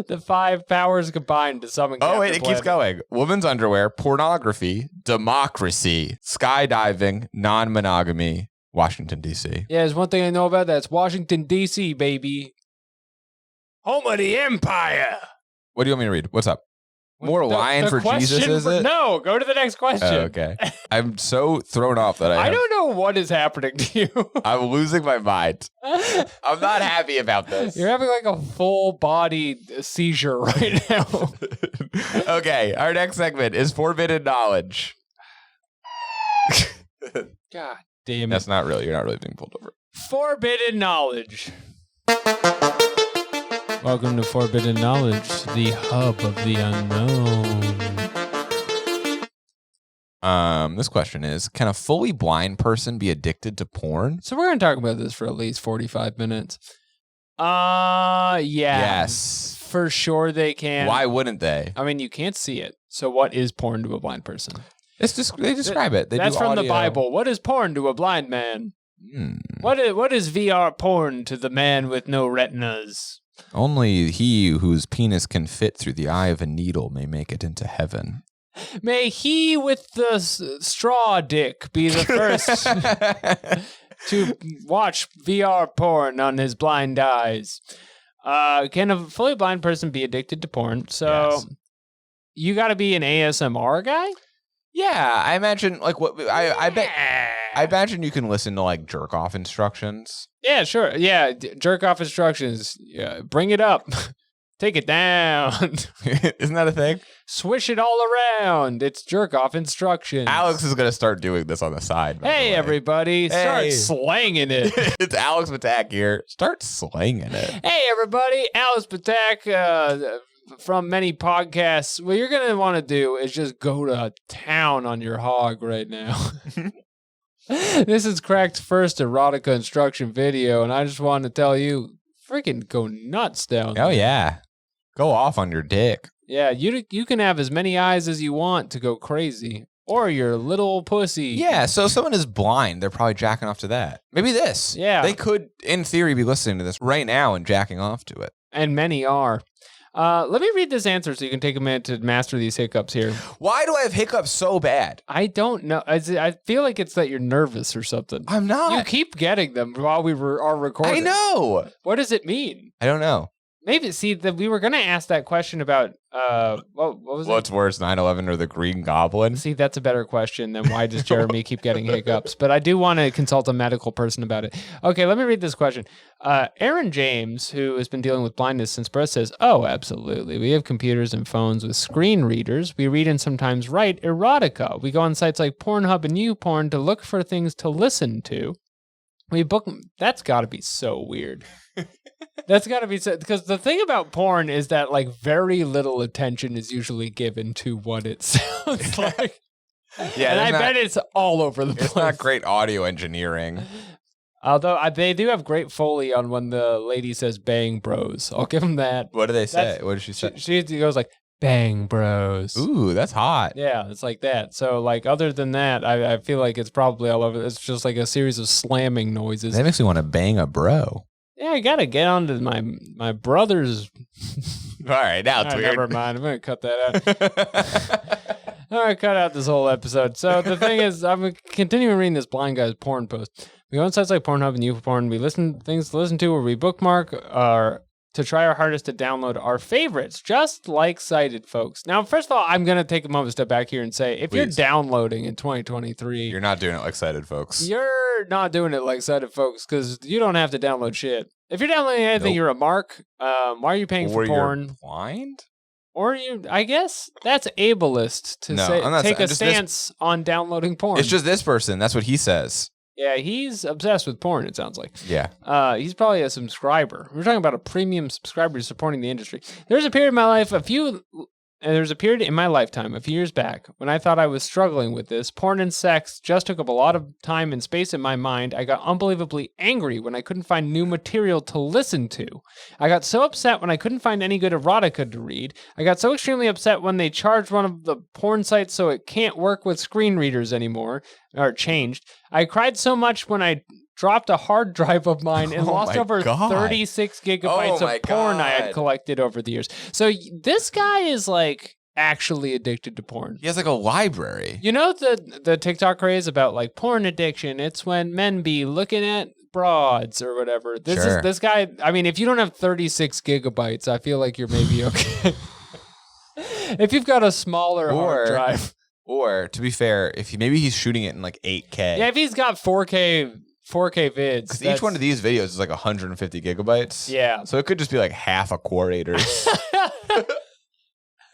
The 5 powers combined to summon.
Oh, wait, it keeps going. Women's underwear, pornography, democracy, skydiving, non-monogamy, Washington, D.C.
Yeah, there's one thing I know about that. It's Washington, D.C., baby. Home of the empire.
What do you want me to read? What's up? More lying for Jesus, is it?
No, go to the next question.
Oh, okay. I'm so thrown off that
I don't know what is happening to you.
I'm losing my mind. I'm not happy about this.
You're having a full body seizure right now.
Okay, our next segment is Forbidden Knowledge.
God damn it.
That's not really, you're not really being pulled over.
Forbidden Knowledge. Welcome to Forbidden Knowledge, the hub of the unknown.
This question is, can a fully blind person be addicted to porn?
So we're going to talk about this for at least 45 minutes. Yeah.
Yes.
For sure they can.
Why wouldn't they?
I mean, you can't see it. So what is porn to a blind person?
It's just, they describe it.
That's from the Bible. What is porn to a blind man? What is VR porn to the man with no retinas?
Only he whose penis can fit through the eye of a needle may make it into heaven.
May he with the straw dick be the first to watch VR porn on his blind eyes. Can a fully blind person be addicted to porn? So
Yes.
you got to be an ASMR guy?
Yeah, I imagine like what I imagine you can listen to like jerk off instructions.
Yeah, sure. Yeah, jerk off instructions. Yeah, bring it up. Take it down.
Isn't that a thing?
Swish it all around. It's jerk off instructions.
Alex is gonna start doing this on the side. by the
Hey,
way.
everybody.
Hey.
Start slanging it.
It's Alex Ptak here. Start slanging it.
Hey, everybody. Alex Ptak from many podcasts. What you're going to want to do is just go to town on your hog right now. This is Crack's first erotica instruction video, and I just want to tell you, freaking go nuts down there.
Oh yeah, go off on your dick.
Yeah, you can have as many eyes as you want to go crazy. Or your little pussy.
Yeah, so if someone is blind, they're probably jacking off to that. Maybe this.
Yeah.
They could, in theory, be listening to this right now and jacking off to it.
And many are. Let me read this answer so you can take a minute to master these hiccups here.
Why do I have hiccups so bad?
I don't know. I feel like it's that you're nervous or something.
I'm not.
You keep getting them while we are recording.
I know.
What does it mean?
I don't know.
Maybe, see, that we were going to ask that question about, what was
What's worse, 9/11 or the Green Goblin?
it? See, that's a better question than why does Jeremy keep getting hiccups? But I do want to consult a medical person about it. Okay, let me read this question. Aaron James, who has been dealing with blindness since birth, says, oh, absolutely. We have computers and phones with screen readers. We read and sometimes write erotica. We go on sites like Pornhub and YouPorn to look for things to listen to. We book. That's got to be so weird. That's got to be so, because the thing about porn is that like very little attention is usually given to what it sounds like.
Yeah,
and I
not-
bet it's all over the place.
It's not great audio engineering.
Although they do have great Foley on when the lady says "bang bros." I'll give them that.
What do they say?
That's-
What did she say?
She goes like "bang bros."
Ooh, that's hot.
Yeah, it's like that. So like other than that, I feel like it's probably all over. It's just like a series of slamming noises.
That makes me want to bang a bro.
Yeah, I gotta get on to my brother's.
All right, now it's
All right,
weird.
never mind. I'm gonna cut that out. All right, cut out this whole episode. So the thing is, I'm continuing reading this blind guy's porn post. We go on sites like Pornhub and YouPorn. We listen things to listen to, or we bookmark our to try our hardest to download our favorites, just like Cited, folks. Now, first of all, I'm gonna take a moment to step back here and say, if you're
Please.
downloading in 2023,
You're not doing it like Cited, folks.
you're not doing it like Cited, folks, because you don't have to download shit. If you're downloading anything,
Nope.
you're a mark. Why are you paying for
Or
porn?
you're blind?
Or you, I guess that's ableist to
No,
say,
I'm not
take
saying-
a
just this-
stance on downloading porn.
It's just this person. That's what he says.
Yeah, he's obsessed with porn, it sounds like.
Yeah.
He's probably a subscriber. We're talking about a premium subscriber supporting the industry. There's a period in my life, there's a period in my lifetime, a few years back, when I thought I was struggling with this. Porn and sex just took up a lot of time and space in my mind. I got unbelievably angry when I couldn't find new material to listen to. I got so upset when I couldn't find any good erotica to read. I got so extremely upset when they charged one of the porn sites so it can't work with screen readers anymore, or changed. I cried so much when I dropped a hard drive of mine and
Oh
lost
my
over
God.
36 gigabytes
Oh my
of porn I had
God.
collected over the years. So this guy is like actually addicted to porn.
He has like a library.
You know the TikTok craze about like porn addiction? It's when men be looking at broads or whatever.
Sure.
This guy, I mean, if you don't have 36 gigabytes, I feel like you're maybe okay. If you've got a smaller hard
Or-
drive.
Or, to be fair, if he's shooting it in like 8K.
Yeah, if he's got 4K vids.
Because each one of these videos is like 150 gigabytes.
Yeah.
So it could just be like half a Quorators.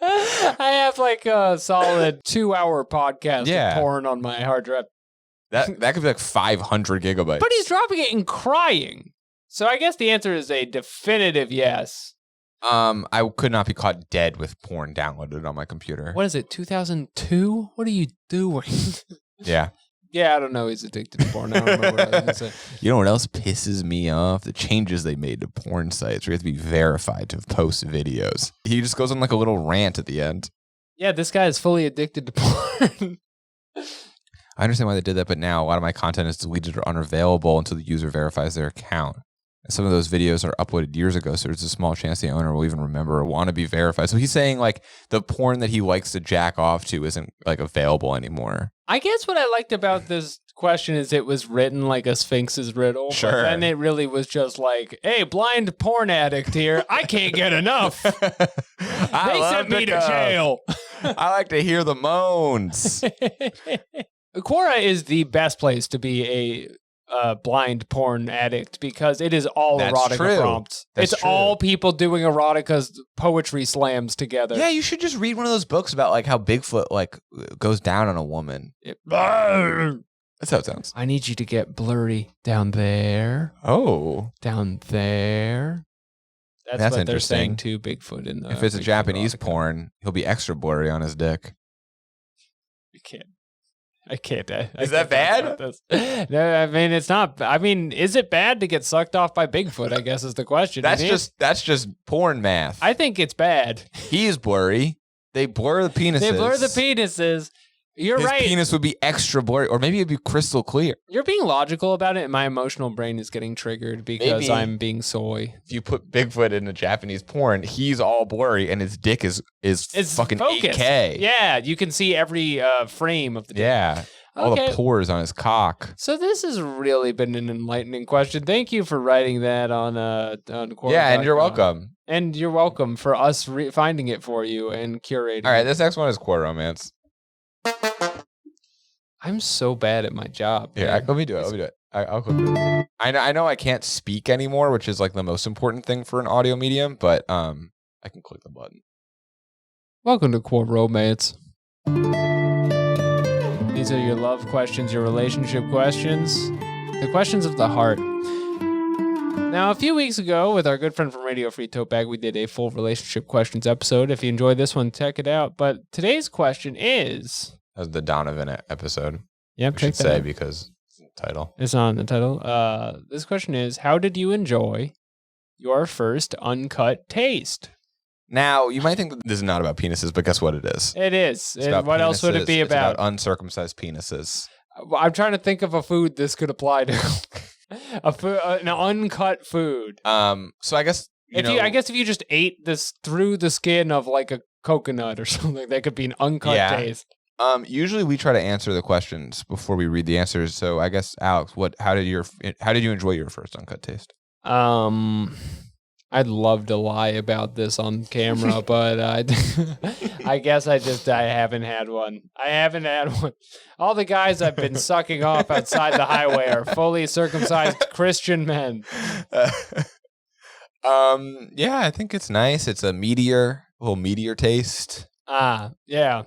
I have like a solid 2-hour podcast
Yeah.
of porn on my hard drive.
that could be like 500 gigabytes.
But he's dropping it and crying. So I guess the answer is a definitive yes.
I could not be caught dead with porn downloaded on my computer.
What is it, 2002? What are you doing?
Yeah.
Yeah, I don't know. He's addicted to porn. I don't know what I was going to say.
You know what else pisses me off? The changes they made to porn sites where you have to be verified to post videos. He just goes on like a little rant at the end.
Yeah, this guy is fully addicted to porn.
I understand why they did that, but now a lot of my content is deleted or unavailable until the user verifies their account. And some of those videos are uploaded years ago, so there's a small chance the owner will even remember or want to be verified. So he's saying like the porn that he likes to jack off to isn't like available anymore.
I guess what I liked about this question is it was written like a Sphinx's riddle.
Sure.
But then it really was just like, hey, blind porn addict here. I can't get enough. They sent me to jail.
I like to hear the moans.
Quora is the best place to be a blind porn addict because it is all
That's
erotica
true.
prompts.
That's
it's
true.
all people doing erotica's poetry slams together.
Yeah, you should just read one of those books about like how Bigfoot like goes down on a woman. That's how it sounds.
I need you to get blurry down there.
Oh.
Down there.
That's
what they're saying
interesting.
to Bigfoot in the
If it's a
Bigfoot
Japanese
erotica.
porn, he'll be extra blurry on his dick.
I can't.
Is that bad?
No, I mean it's not. I mean, is it bad to get sucked off by Bigfoot? I guess is the question.
That's just porn math.
I think it's bad.
He's blurry. They blur the penises.
They blur the penises. You're
His
right.
penis would be extra blurry, or maybe it'd be crystal clear.
You're being logical about it, and my emotional brain is getting triggered because
Maybe.
I'm being soy.
If you put Bigfoot in a Japanese porn, he's all blurry, and his dick is
It's
fucking
focused.
8K.
Yeah, you can see every frame of the.
Yeah. All
Okay.
the pores on his cock.
So this has really been an enlightening question. Thank you for writing that on Quora.
Yeah, and you're welcome.
And you're welcome for us finding it for you and curating.
All right,
it.
this next one is Quora Romance.
I'm so bad at my job.
Here,
man.
let me do it. I'll click it. I know I can't speak anymore, which is like the most important thing for an audio medium, but I can click the button.
Welcome to Quora Romance. These are your love questions, your relationship questions, the questions of the heart. Now, a few weeks ago, with our good friend from Radio Free Tote Bag, we did a full relationship questions episode. If you enjoyed this one, check it out. But today's question is...
That was the Donovan episode.
Yep,
I
check
should
that
say
out.
because it's in the title.
It's not in the title. This question is, how did you enjoy your first uncut taste?
Now, you might think that this is not about penises, but guess what it is?
It is.
It's about
What else would it
penises.
be
It's
about?
uncircumcised penises.
I'm trying to think of a food this could apply to. An uncut food.
So I guess
I guess if you just ate this through the skin of like a coconut or something, that could be an uncut
Yeah.
taste.
Usually we try to answer the questions before we read the answers. So I guess Alex, how did you enjoy your first uncut taste?
I'd love to lie about this on camera, but I guess I haven't had one. I haven't had one. All the guys I've been sucking off outside the highway are fully circumcised Christian men.
Yeah, I think it's nice. It's a little meatier taste.
Yeah.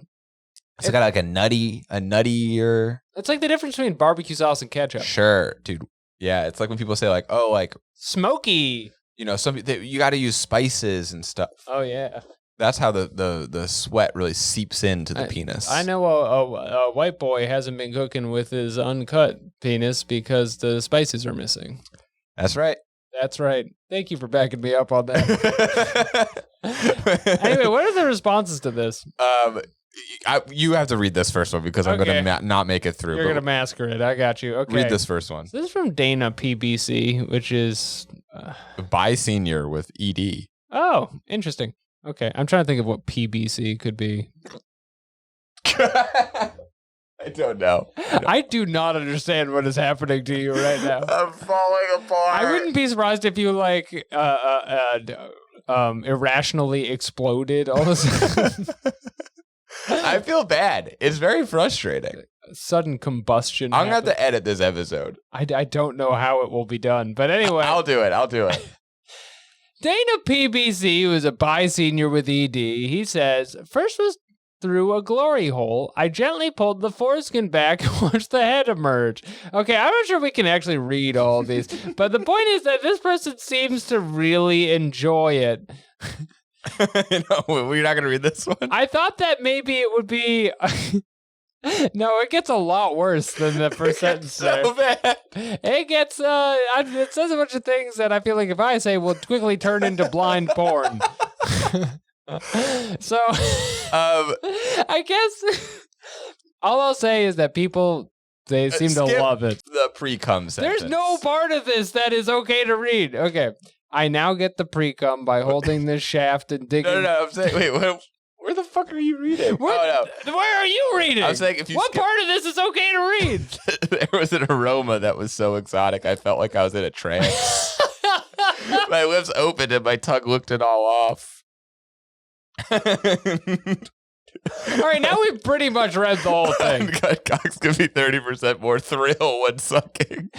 It's got like a nuttier.
It's like the difference between barbecue sauce and ketchup.
Sure, dude. Yeah, it's like when people say like, oh, like,
Smoky.
you got to use spices and stuff.
Oh, yeah.
That's how the sweat really seeps into the penis.
I know a white boy hasn't been cooking with his uncut penis because the spices are missing.
That's right.
That's right. Thank you for backing me up on that. Anyway, what are the responses to this?
You have to read this first one because I'm
Okay.
going to not make it through.
You're
but
going to massacre it. I got you. Okay.
read this first one.
So this is from Dana PBC, which is...
Bi senior with ED.
oh, interesting. Okay. I'm trying to think of what PBC could be.
I don't know.
I do not understand what is happening to you right now.
I'm falling apart.
I wouldn't be surprised if you irrationally exploded all of a sudden.
I feel bad. It's very frustrating.
Sudden combustion.
I'm going to have
happened.
to edit this episode.
I don't know how it will be done, but anyway.
I'll do it.
Dana PBC, who is a bi senior with ED, he says, first was through a glory hole. I gently pulled the foreskin back and watched the head emerge. Okay, I'm not sure we can actually read all of these, but the point is that this person seems to really enjoy it.
No, we're not going to read this one.
I thought that maybe it would be... No, it gets a lot worse than the first sentence there.
So bad.
It gets, it says a bunch of things that I feel like if I say will quickly turn into blind porn. So, I guess all I'll say is that people They seem to
Skip
love it.
the pre-cum sentence.
There's no part of this that is okay to read. Okay. I now get the pre-cum by holding this shaft and digging.
No. I'm saying, wait, where the fuck are you reading?
Where are you reading?
I was saying, if you
what part of this is okay to read?
There was an aroma that was so exotic, I felt like I was in a trance. My lips opened and my tongue looked it all off.
All right, now we've pretty much read the whole thing.
Uncut cocks can be 30% more thrill when sucking.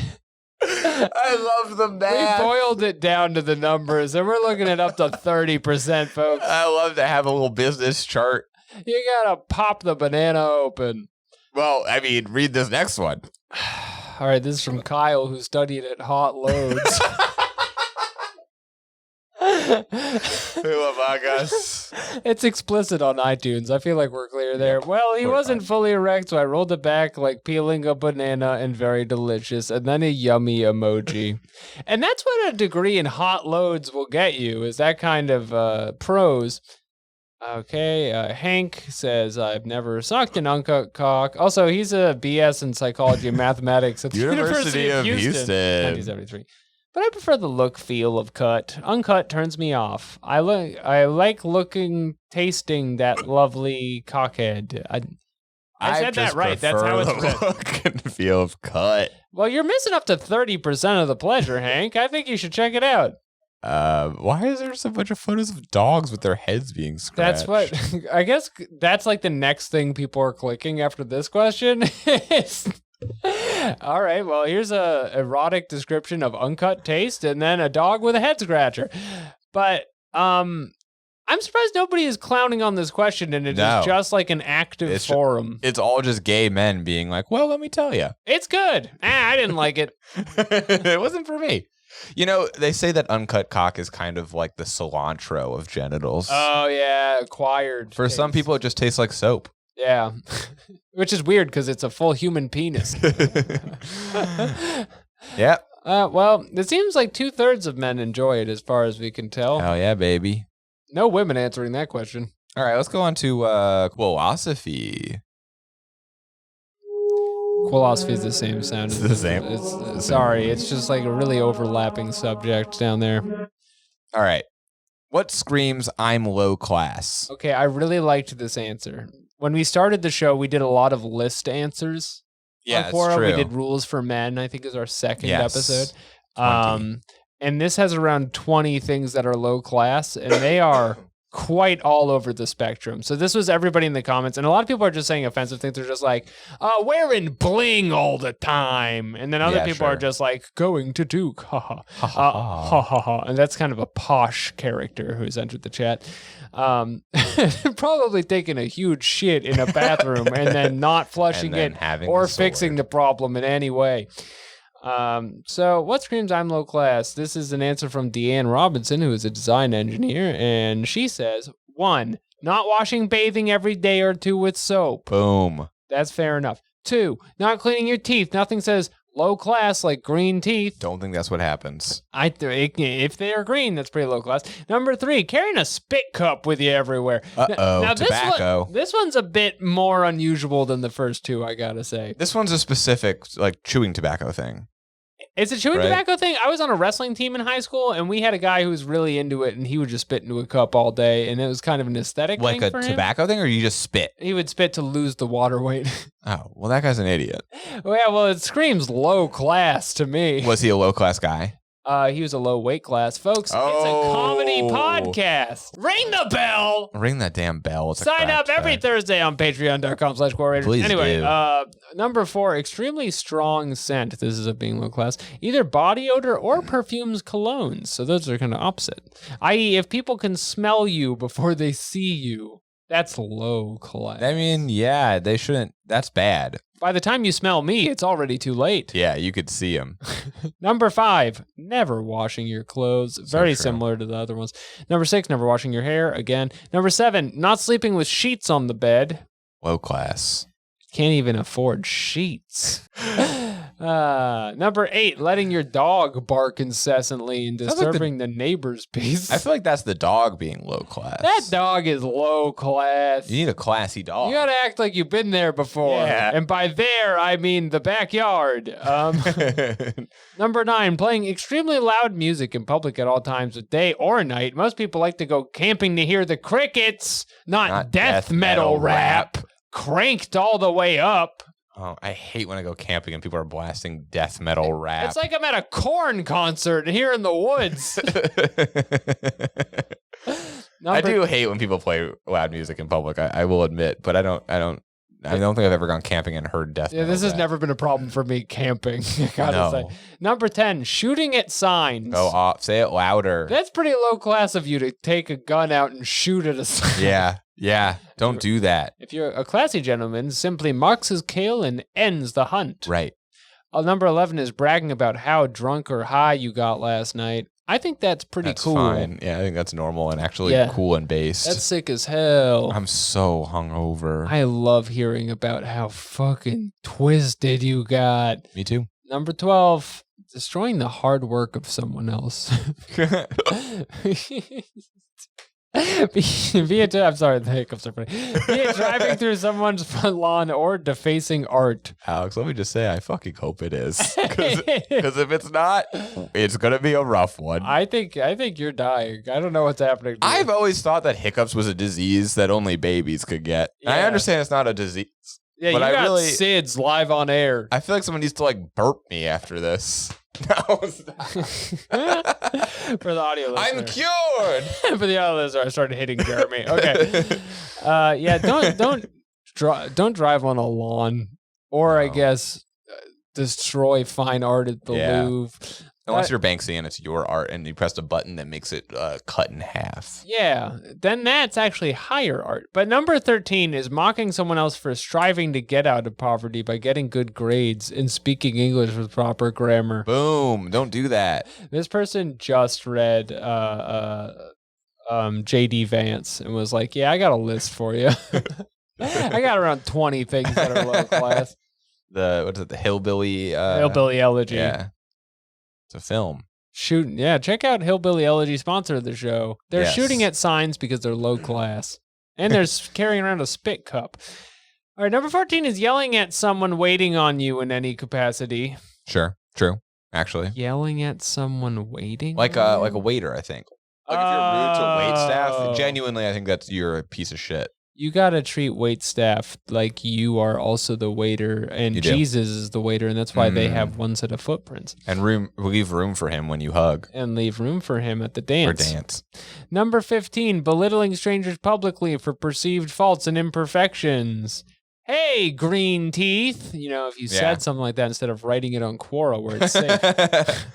I love the math.
We boiled it down to the numbers, and we're looking at up to 30%, folks.
I love to have a little business chart.
You gotta pop the banana open.
Well, I mean, read this next one.
All right, this is from Kyle, who studied at Hot Loads.
Who among us?
It's explicit on iTunes. I feel like we're clear there. Well, he wasn't fully erect, so I rolled it back like peeling a banana and very delicious, and then a yummy emoji. And that's what a degree in hot loads will get you, is that kind of prose. Okay, Hank says, I've never sucked an uncut cock. Also, he's a BS in psychology and mathematics at the University of Houston. 1973. But I prefer the look feel of cut. Uncut turns me off. I like looking, tasting that lovely cockhead. I said that right. That's how it's read.
Look and feel of cut.
Well, you're missing up to 30% of the pleasure, Hank. I think you should check it out.
Why is there so bunch of photos of dogs with their heads being scratched?
That's what I guess. That's like the next thing people are clicking after this question. All right, well, here's a erotic description of uncut taste and then a dog with a head scratcher. But I'm surprised nobody is clowning on this question, and it is just like an active forum.
It's all just gay men being like, well, let me tell you.
It's good. I didn't like it.
It wasn't for me. You know, they say that uncut cock is kind of like the cilantro of genitals.
Oh, yeah, acquired.
For some people, it just tastes like soap.
Yeah, which is weird because it's a full human penis.
Yeah.
Well, it seems like 2/3 of men enjoy it as far as we can tell.
Hell yeah, baby.
No women answering that question.
All right, let's go on to philosophy.
Philosophy is the same sound.
It's the same.
Sorry, it's just like a really overlapping subject down there.
All right. What screams I'm low class?
Okay, I really liked this answer. When we started the show, we did a lot of list answers.
Yeah,
Quora.
it's true.
We did Rules for Men, I think is our second episode.
20.
And this has around 20 things that are low class, and they are quite all over the spectrum. So this was everybody in the comments, and a lot of people are just saying offensive things. They're just like, wearing bling all the time. And then other people are just like, going to Duke, ha ha. Ha ha ha. And that's kind of a posh character who's entered the chat. Probably taking a huge shit in a bathroom and then not flushing it or fixing the problem in any way. So what screams I'm low class? This is an answer from Deanne Robinson, who is a design engineer, and she says, 1, not washing bathing every day or 2 with soap.
Boom.
That's fair enough. 2, not cleaning your teeth. Nothing says low class like green teeth.
Don't think that's what happens.
If they are green, that's pretty low class. Number 3, carrying a spit cup with you everywhere.
Now tobacco.
This one's a bit more unusual than the first 2, I gotta say.
This one's a specific, like, chewing tobacco thing.
It's a chewing tobacco thing. I was on a wrestling team in high school, and we had a guy who was really into it, and he would just spit into a cup all day, and it was kind of an aesthetic thing for him.
Like a tobacco thing, or you just spit?
He would spit to lose the water weight.
Oh, well, that guy's an idiot.
Well, it screams low class to me.
Was he a low class guy?
He was a low weight class. Folks, it's a comedy podcast. Ring the bell.
Ring that damn bell. It's
Sign up every Thursday on patreon.com/Quorators.
Please
anyway,
do.
Number 4, extremely strong scent. This is a being low class. Either body odor or perfumes, colognes. So those are kind of opposite. I.e., if people can smell you before they see you, that's low class.
I mean, yeah, they shouldn't. That's bad.
By the time you smell me, it's already too late.
Yeah, you could see him.
Number 5, never washing your clothes. Very similar to the other ones. Number 6, never washing your hair. Again. Number 7, not sleeping with sheets on the bed.
Low class.
Can't even afford sheets. Number 8, letting your dog bark incessantly and
Sounds like
disturbing the neighbor's peace.
I feel like that's the dog being low class.
That dog is low class.
You need a classy dog.
You gotta act like you've been there before.
Yeah.
And by there, I mean the backyard. Number 9, playing extremely loud music in public at all times of day or night. Most people like to go camping to hear the crickets, not death metal rap. Cranked all the way up.
Oh, I hate when I go camping and people are blasting death metal rap.
It's like I'm at a Korn concert here in the woods.
I do hate when people play loud music in public. I will admit, but I don't think I've ever gone camping and heard death metal
this has
rap.
never been a problem for me camping, I gotta
No.
say. Number 10, shooting at signs.
Go off. Say it louder.
That's pretty low class of you to take a gun out and shoot at a sign.
Yeah. Don't do that.
If you're a classy gentleman, simply marks his kill and ends the hunt.
Right.
Number 11 is bragging about how drunk or high you got last night. I think that's pretty
That's
cool.
fine. Yeah, I think that's normal and actually cool and based.
That's sick as hell.
I'm so hungover.
I love hearing about how fucking twisted you got.
Me too.
Number 12, destroying the hard work of someone else. I'm sorry, the hiccups are funny. Be it driving through someone's front lawn or defacing art.
Alex, let me just say, I fucking hope it is. Because if it's not, it's going to be a rough one.
I think you're dying. I don't know what's happening to you.
I've always thought that hiccups was a disease that only babies could get. And I
Yeah.
understand it's not a disease.
Yeah,
but
you
I
got
really-
SIDS live on air.
I feel like someone needs to like burp me after this. No, stop.
For the audio listener.
I'm cured.
For the audio listener, I started hitting Jeremy. Okay. Yeah, don't drive on a lawn. Or I
No.
guess destroy fine art at the
Yeah.
Louvre.
Unless you're Banksy and it's your art and you pressed a button that makes it cut in half.
Yeah, then that's actually higher art. But number 13 is mocking someone else for striving to get out of poverty by getting good grades and speaking English with proper grammar.
Boom. Don't do that.
This person just read J.D. Vance and was like, yeah, I got a list for you. I got around 20 things that are low class.
What is it? The Hillbilly.
Hillbilly Elegy.
Yeah. It's a film.
Check out Hillbilly Elegy, sponsor of the show. They're
Yes.
shooting at signs because they're low class. And they're carrying around a spit cup. All right, number 14 is yelling at someone waiting on you in any capacity.
Sure. True. Actually.
Yelling at someone waiting?
Like
on
a
you?
waiter, I think. Like if you're rude to wait
Oh.
staff, genuinely, I think you're a piece of shit.
You gotta treat wait staff like you are also the waiter, and
You do.
Jesus is the waiter, and that's why they
Mm.
have one set of footprints.
And leave room for him when you hug
And leave room for him at the
or
dance.
dance.
Number 15, belittling strangers publicly for perceived faults and imperfections. Hey, green teeth. You know, if you
Yeah.
said something like that instead of writing it on Quora where it's safe.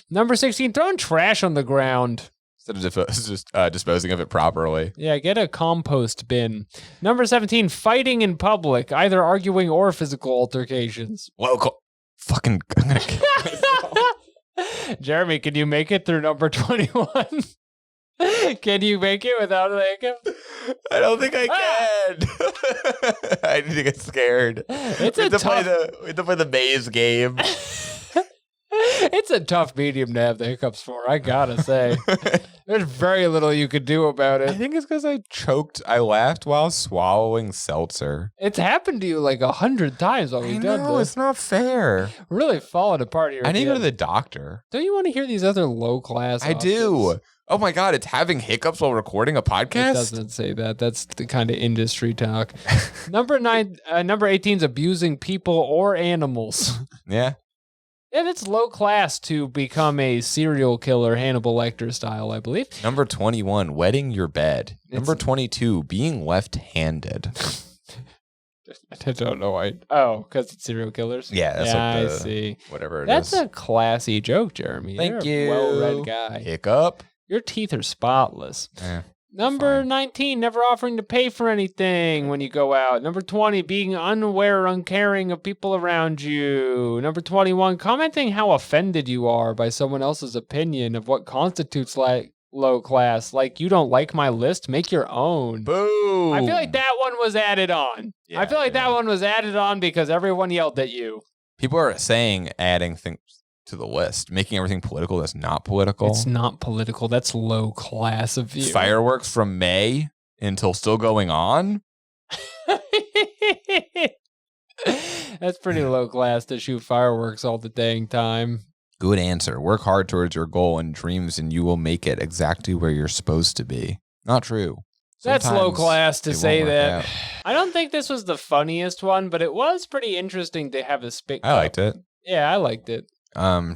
Number 16, throwing trash on the ground.
Instead of just disposing of it properly.
Yeah, get a compost bin. Number 17, fighting in public, either arguing or physical altercations.
Local. Fucking. I'm gonna kill myself.
Jeremy, can you make it through number 21? Can you make it without a hiccup?
I don't think I can. I need to get scared.
It's
we
a
have to
tough...
we have to play the maze game.
It's a tough medium to have the hiccups for, I gotta say. There's very little you could do about
I
it.
think it's because I laughed while swallowing seltzer.
It's happened to you like 100 times while we've done this.
it's not fair.
We're really falling apart here.
I
at
need to
the
go to
end.
the doctor.
Don't you want to hear these other low class?
I do. Oh my God, it's having hiccups while recording a
It
podcast?
doesn't say that. That's the kind of industry talk. Number 18 is abusing people or animals.
Yeah.
And it's low class to become a serial killer, Hannibal Lecter style, I believe.
Number 21, wetting your bed. Number 22, being left-handed.
I don't know why. Oh, because it's serial killers?
Yeah, that's
yeah,
like
I see.
whatever it
That's
is.
a classy joke, Jeremy.
Thank
You're
you.
a well-read guy.
Hiccup.
Your teeth are spotless.
Eh.
Number
Fine.
19, never offering to pay for anything when you go out. Number 20, being unaware or uncaring of people around you. Number 21, commenting how offended you are by someone else's opinion of what constitutes like low class. Like, you don't like my list? Make your own.
Boom.
I feel like that one was added on.
Yeah,
I feel like
yeah.
that one was added on because everyone yelled at you.
People are saying adding things to the list, making everything political that's not political.
It's not political. That's low class of you.
Fireworks from May until still going on.
That's pretty low class to shoot fireworks all the dang time.
Good answer. Work hard towards your goal and dreams, and you will make it exactly where you're supposed to be. Not true.
That's low
Sometimes
class to
it
say
won't work
that.
out.
I don't think this was the funniest one, but it was pretty interesting to have a spit.
I liked it.
Yeah, I liked it.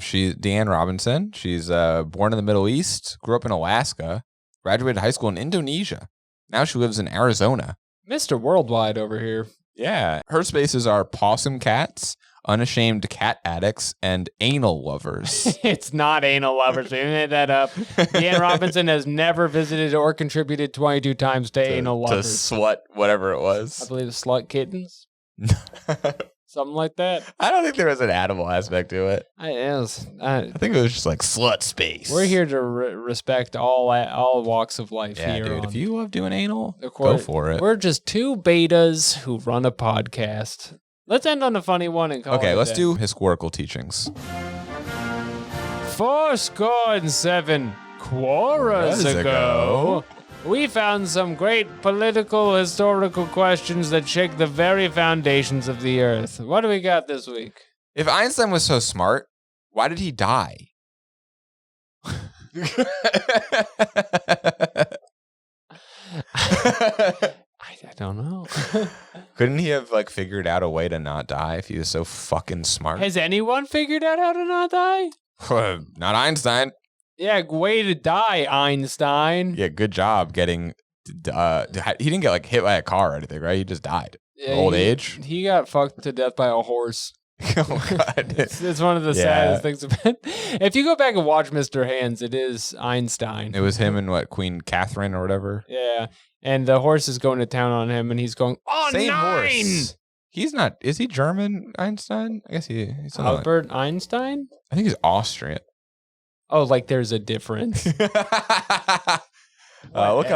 She's Deanne Robinson. She's born in the Middle East, grew up in Alaska, graduated high school in Indonesia. Now she lives in Arizona.
Mr. Worldwide over here.
Yeah. Her spaces are possum cats, unashamed cat addicts, and anal lovers.
It's not anal lovers. We made that up. Deanne Robinson has never visited or contributed 22 times to anal
To
lovers.
slut, whatever it
I
was.
believe slut kittens. Something like that.
I don't think there was an animal aspect to it. I think it was just like slut space.
We're here to respect all walks of life
Yeah,
here.
dude.
on
If you love doing anal,
the
go for it.
We're just two betas who run a podcast. Let's end on a funny one and call
Okay,
it a
let's
day.
do historical teachings.
407 Quoras ago, we found some great political, historical questions that shake the very foundations of the earth. What do we got this week?
If Einstein was so smart, why did he die?
I don't know.
Couldn't he have like figured out a way to not die if he was so fucking smart?
Has anyone figured out how to not die?
Not Einstein.
Yeah, way to die, Einstein.
Yeah, good job getting. He didn't get like hit by a car or anything, right? He just died.
Yeah,
Old age.
He got fucked to death by a horse.
Oh god.
It's one of the
Yeah.
saddest things about it. If you go back and watch Mr. Hands, it is Einstein.
It was him and what, Queen Catherine or whatever.
Yeah. And the horse is going to town on him and he's going, oh,
Same
9!
horse. He's not. Is he German? Einstein? I guess he's. something like-
Albert Einstein?
I think he's Austrian.
Oh, like there's a difference.
Look how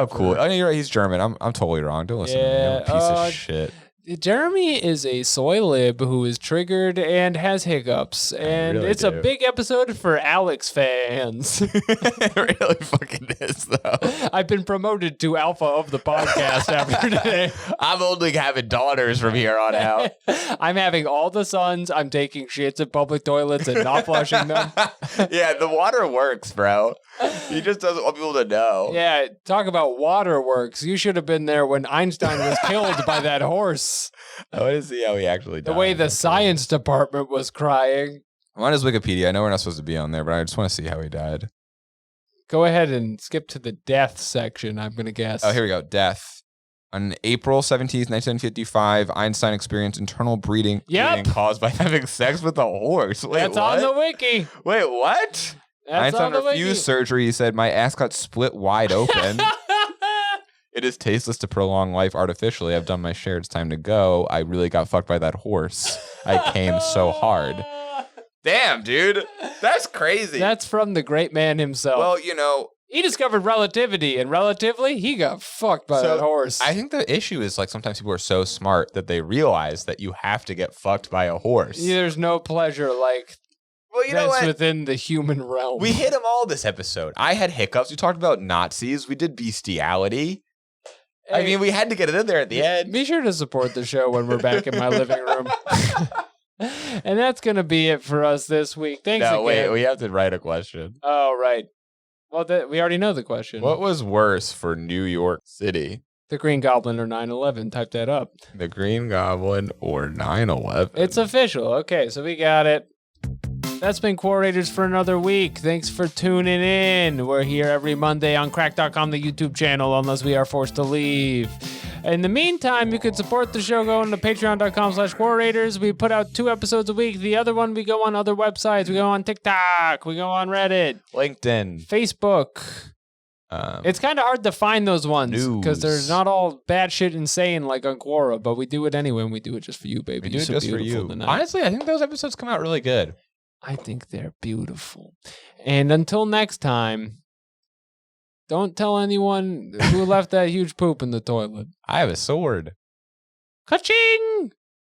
cool. Oh, you're right. He's German. I'm totally wrong. Don't listen to me. I'm a piece of shit.
Jeremy is a soy lib who is triggered and has hiccups. And
really
it's a
do.
big episode for Alex fans.
It really fucking is, though.
I've been promoted to alpha of the podcast after today.
I'm only having daughters from here on out.
I'm having all the sons. I'm taking shits in public toilets and not flushing them.
Yeah, the water works, bro. He just doesn't want people to know.
Yeah, talk about waterworks. You should have been there when Einstein was killed by that horse.
I want to see how he actually died.
The way the science department was crying.
I'm on his Wikipedia. I know we're not supposed to be on there, but I just want to see how he died.
Go ahead and skip to the death section, I'm going to guess.
Oh, here we go. Death. On April 17th, 1955, Einstein experienced internal bleeding caused by having sex with a horse. Wait,
That's
what?
on the wiki.
Wait, what?
That's
Einstein
on the
refused
wiki.
surgery. He said, "My ass got split wide open. It is tasteless to prolong life artificially. I've done my share. It's time to go. I really got fucked by that horse. I came so hard." Damn, dude. That's crazy.
That's from the great man himself.
well, you know,
he discovered relativity, and relatively, he got fucked by that horse.
I think the issue is like sometimes people are so smart that they realize that you have to get fucked by a horse.
There's no pleasure like
Well, you know
that's
what?
within the human realm.
We hit them all this episode. I had hiccups. We talked about Nazis. We did bestiality. I mean, we had to get it in there at the end.
Be sure to support the show when we're back in my living room. And that's going to be it for us this week. Thanks again.
No, wait. We have to write a question.
Oh, right. Well, we already know the question.
What was worse for New York City?
The Green Goblin or 9/11? Type that up.
The Green Goblin or 9/11?
It's official. Okay, so we got it. That's been Quorators for another week. Thanks for tuning in. We're here every Monday on crack.com, the YouTube channel, unless we are forced to leave. In the meantime, you can support the show going to patreon.com/Quorators. We put out 2 episodes a week. The other one, we go on other websites. We go on TikTok. We go on Reddit,
LinkedIn.
Facebook. It's kind of hard to find those ones because they're
News.
not all bad shit insane like on Quora, but we do it anyway, and we do it just for you, baby.
We do
You're
it
so
just for
beautiful
you.
tonight.
Honestly, I think those episodes come out really good.
I think they're beautiful. And until next time, don't tell anyone who left that huge poop in the toilet.
I have a sword.
Ka-ching!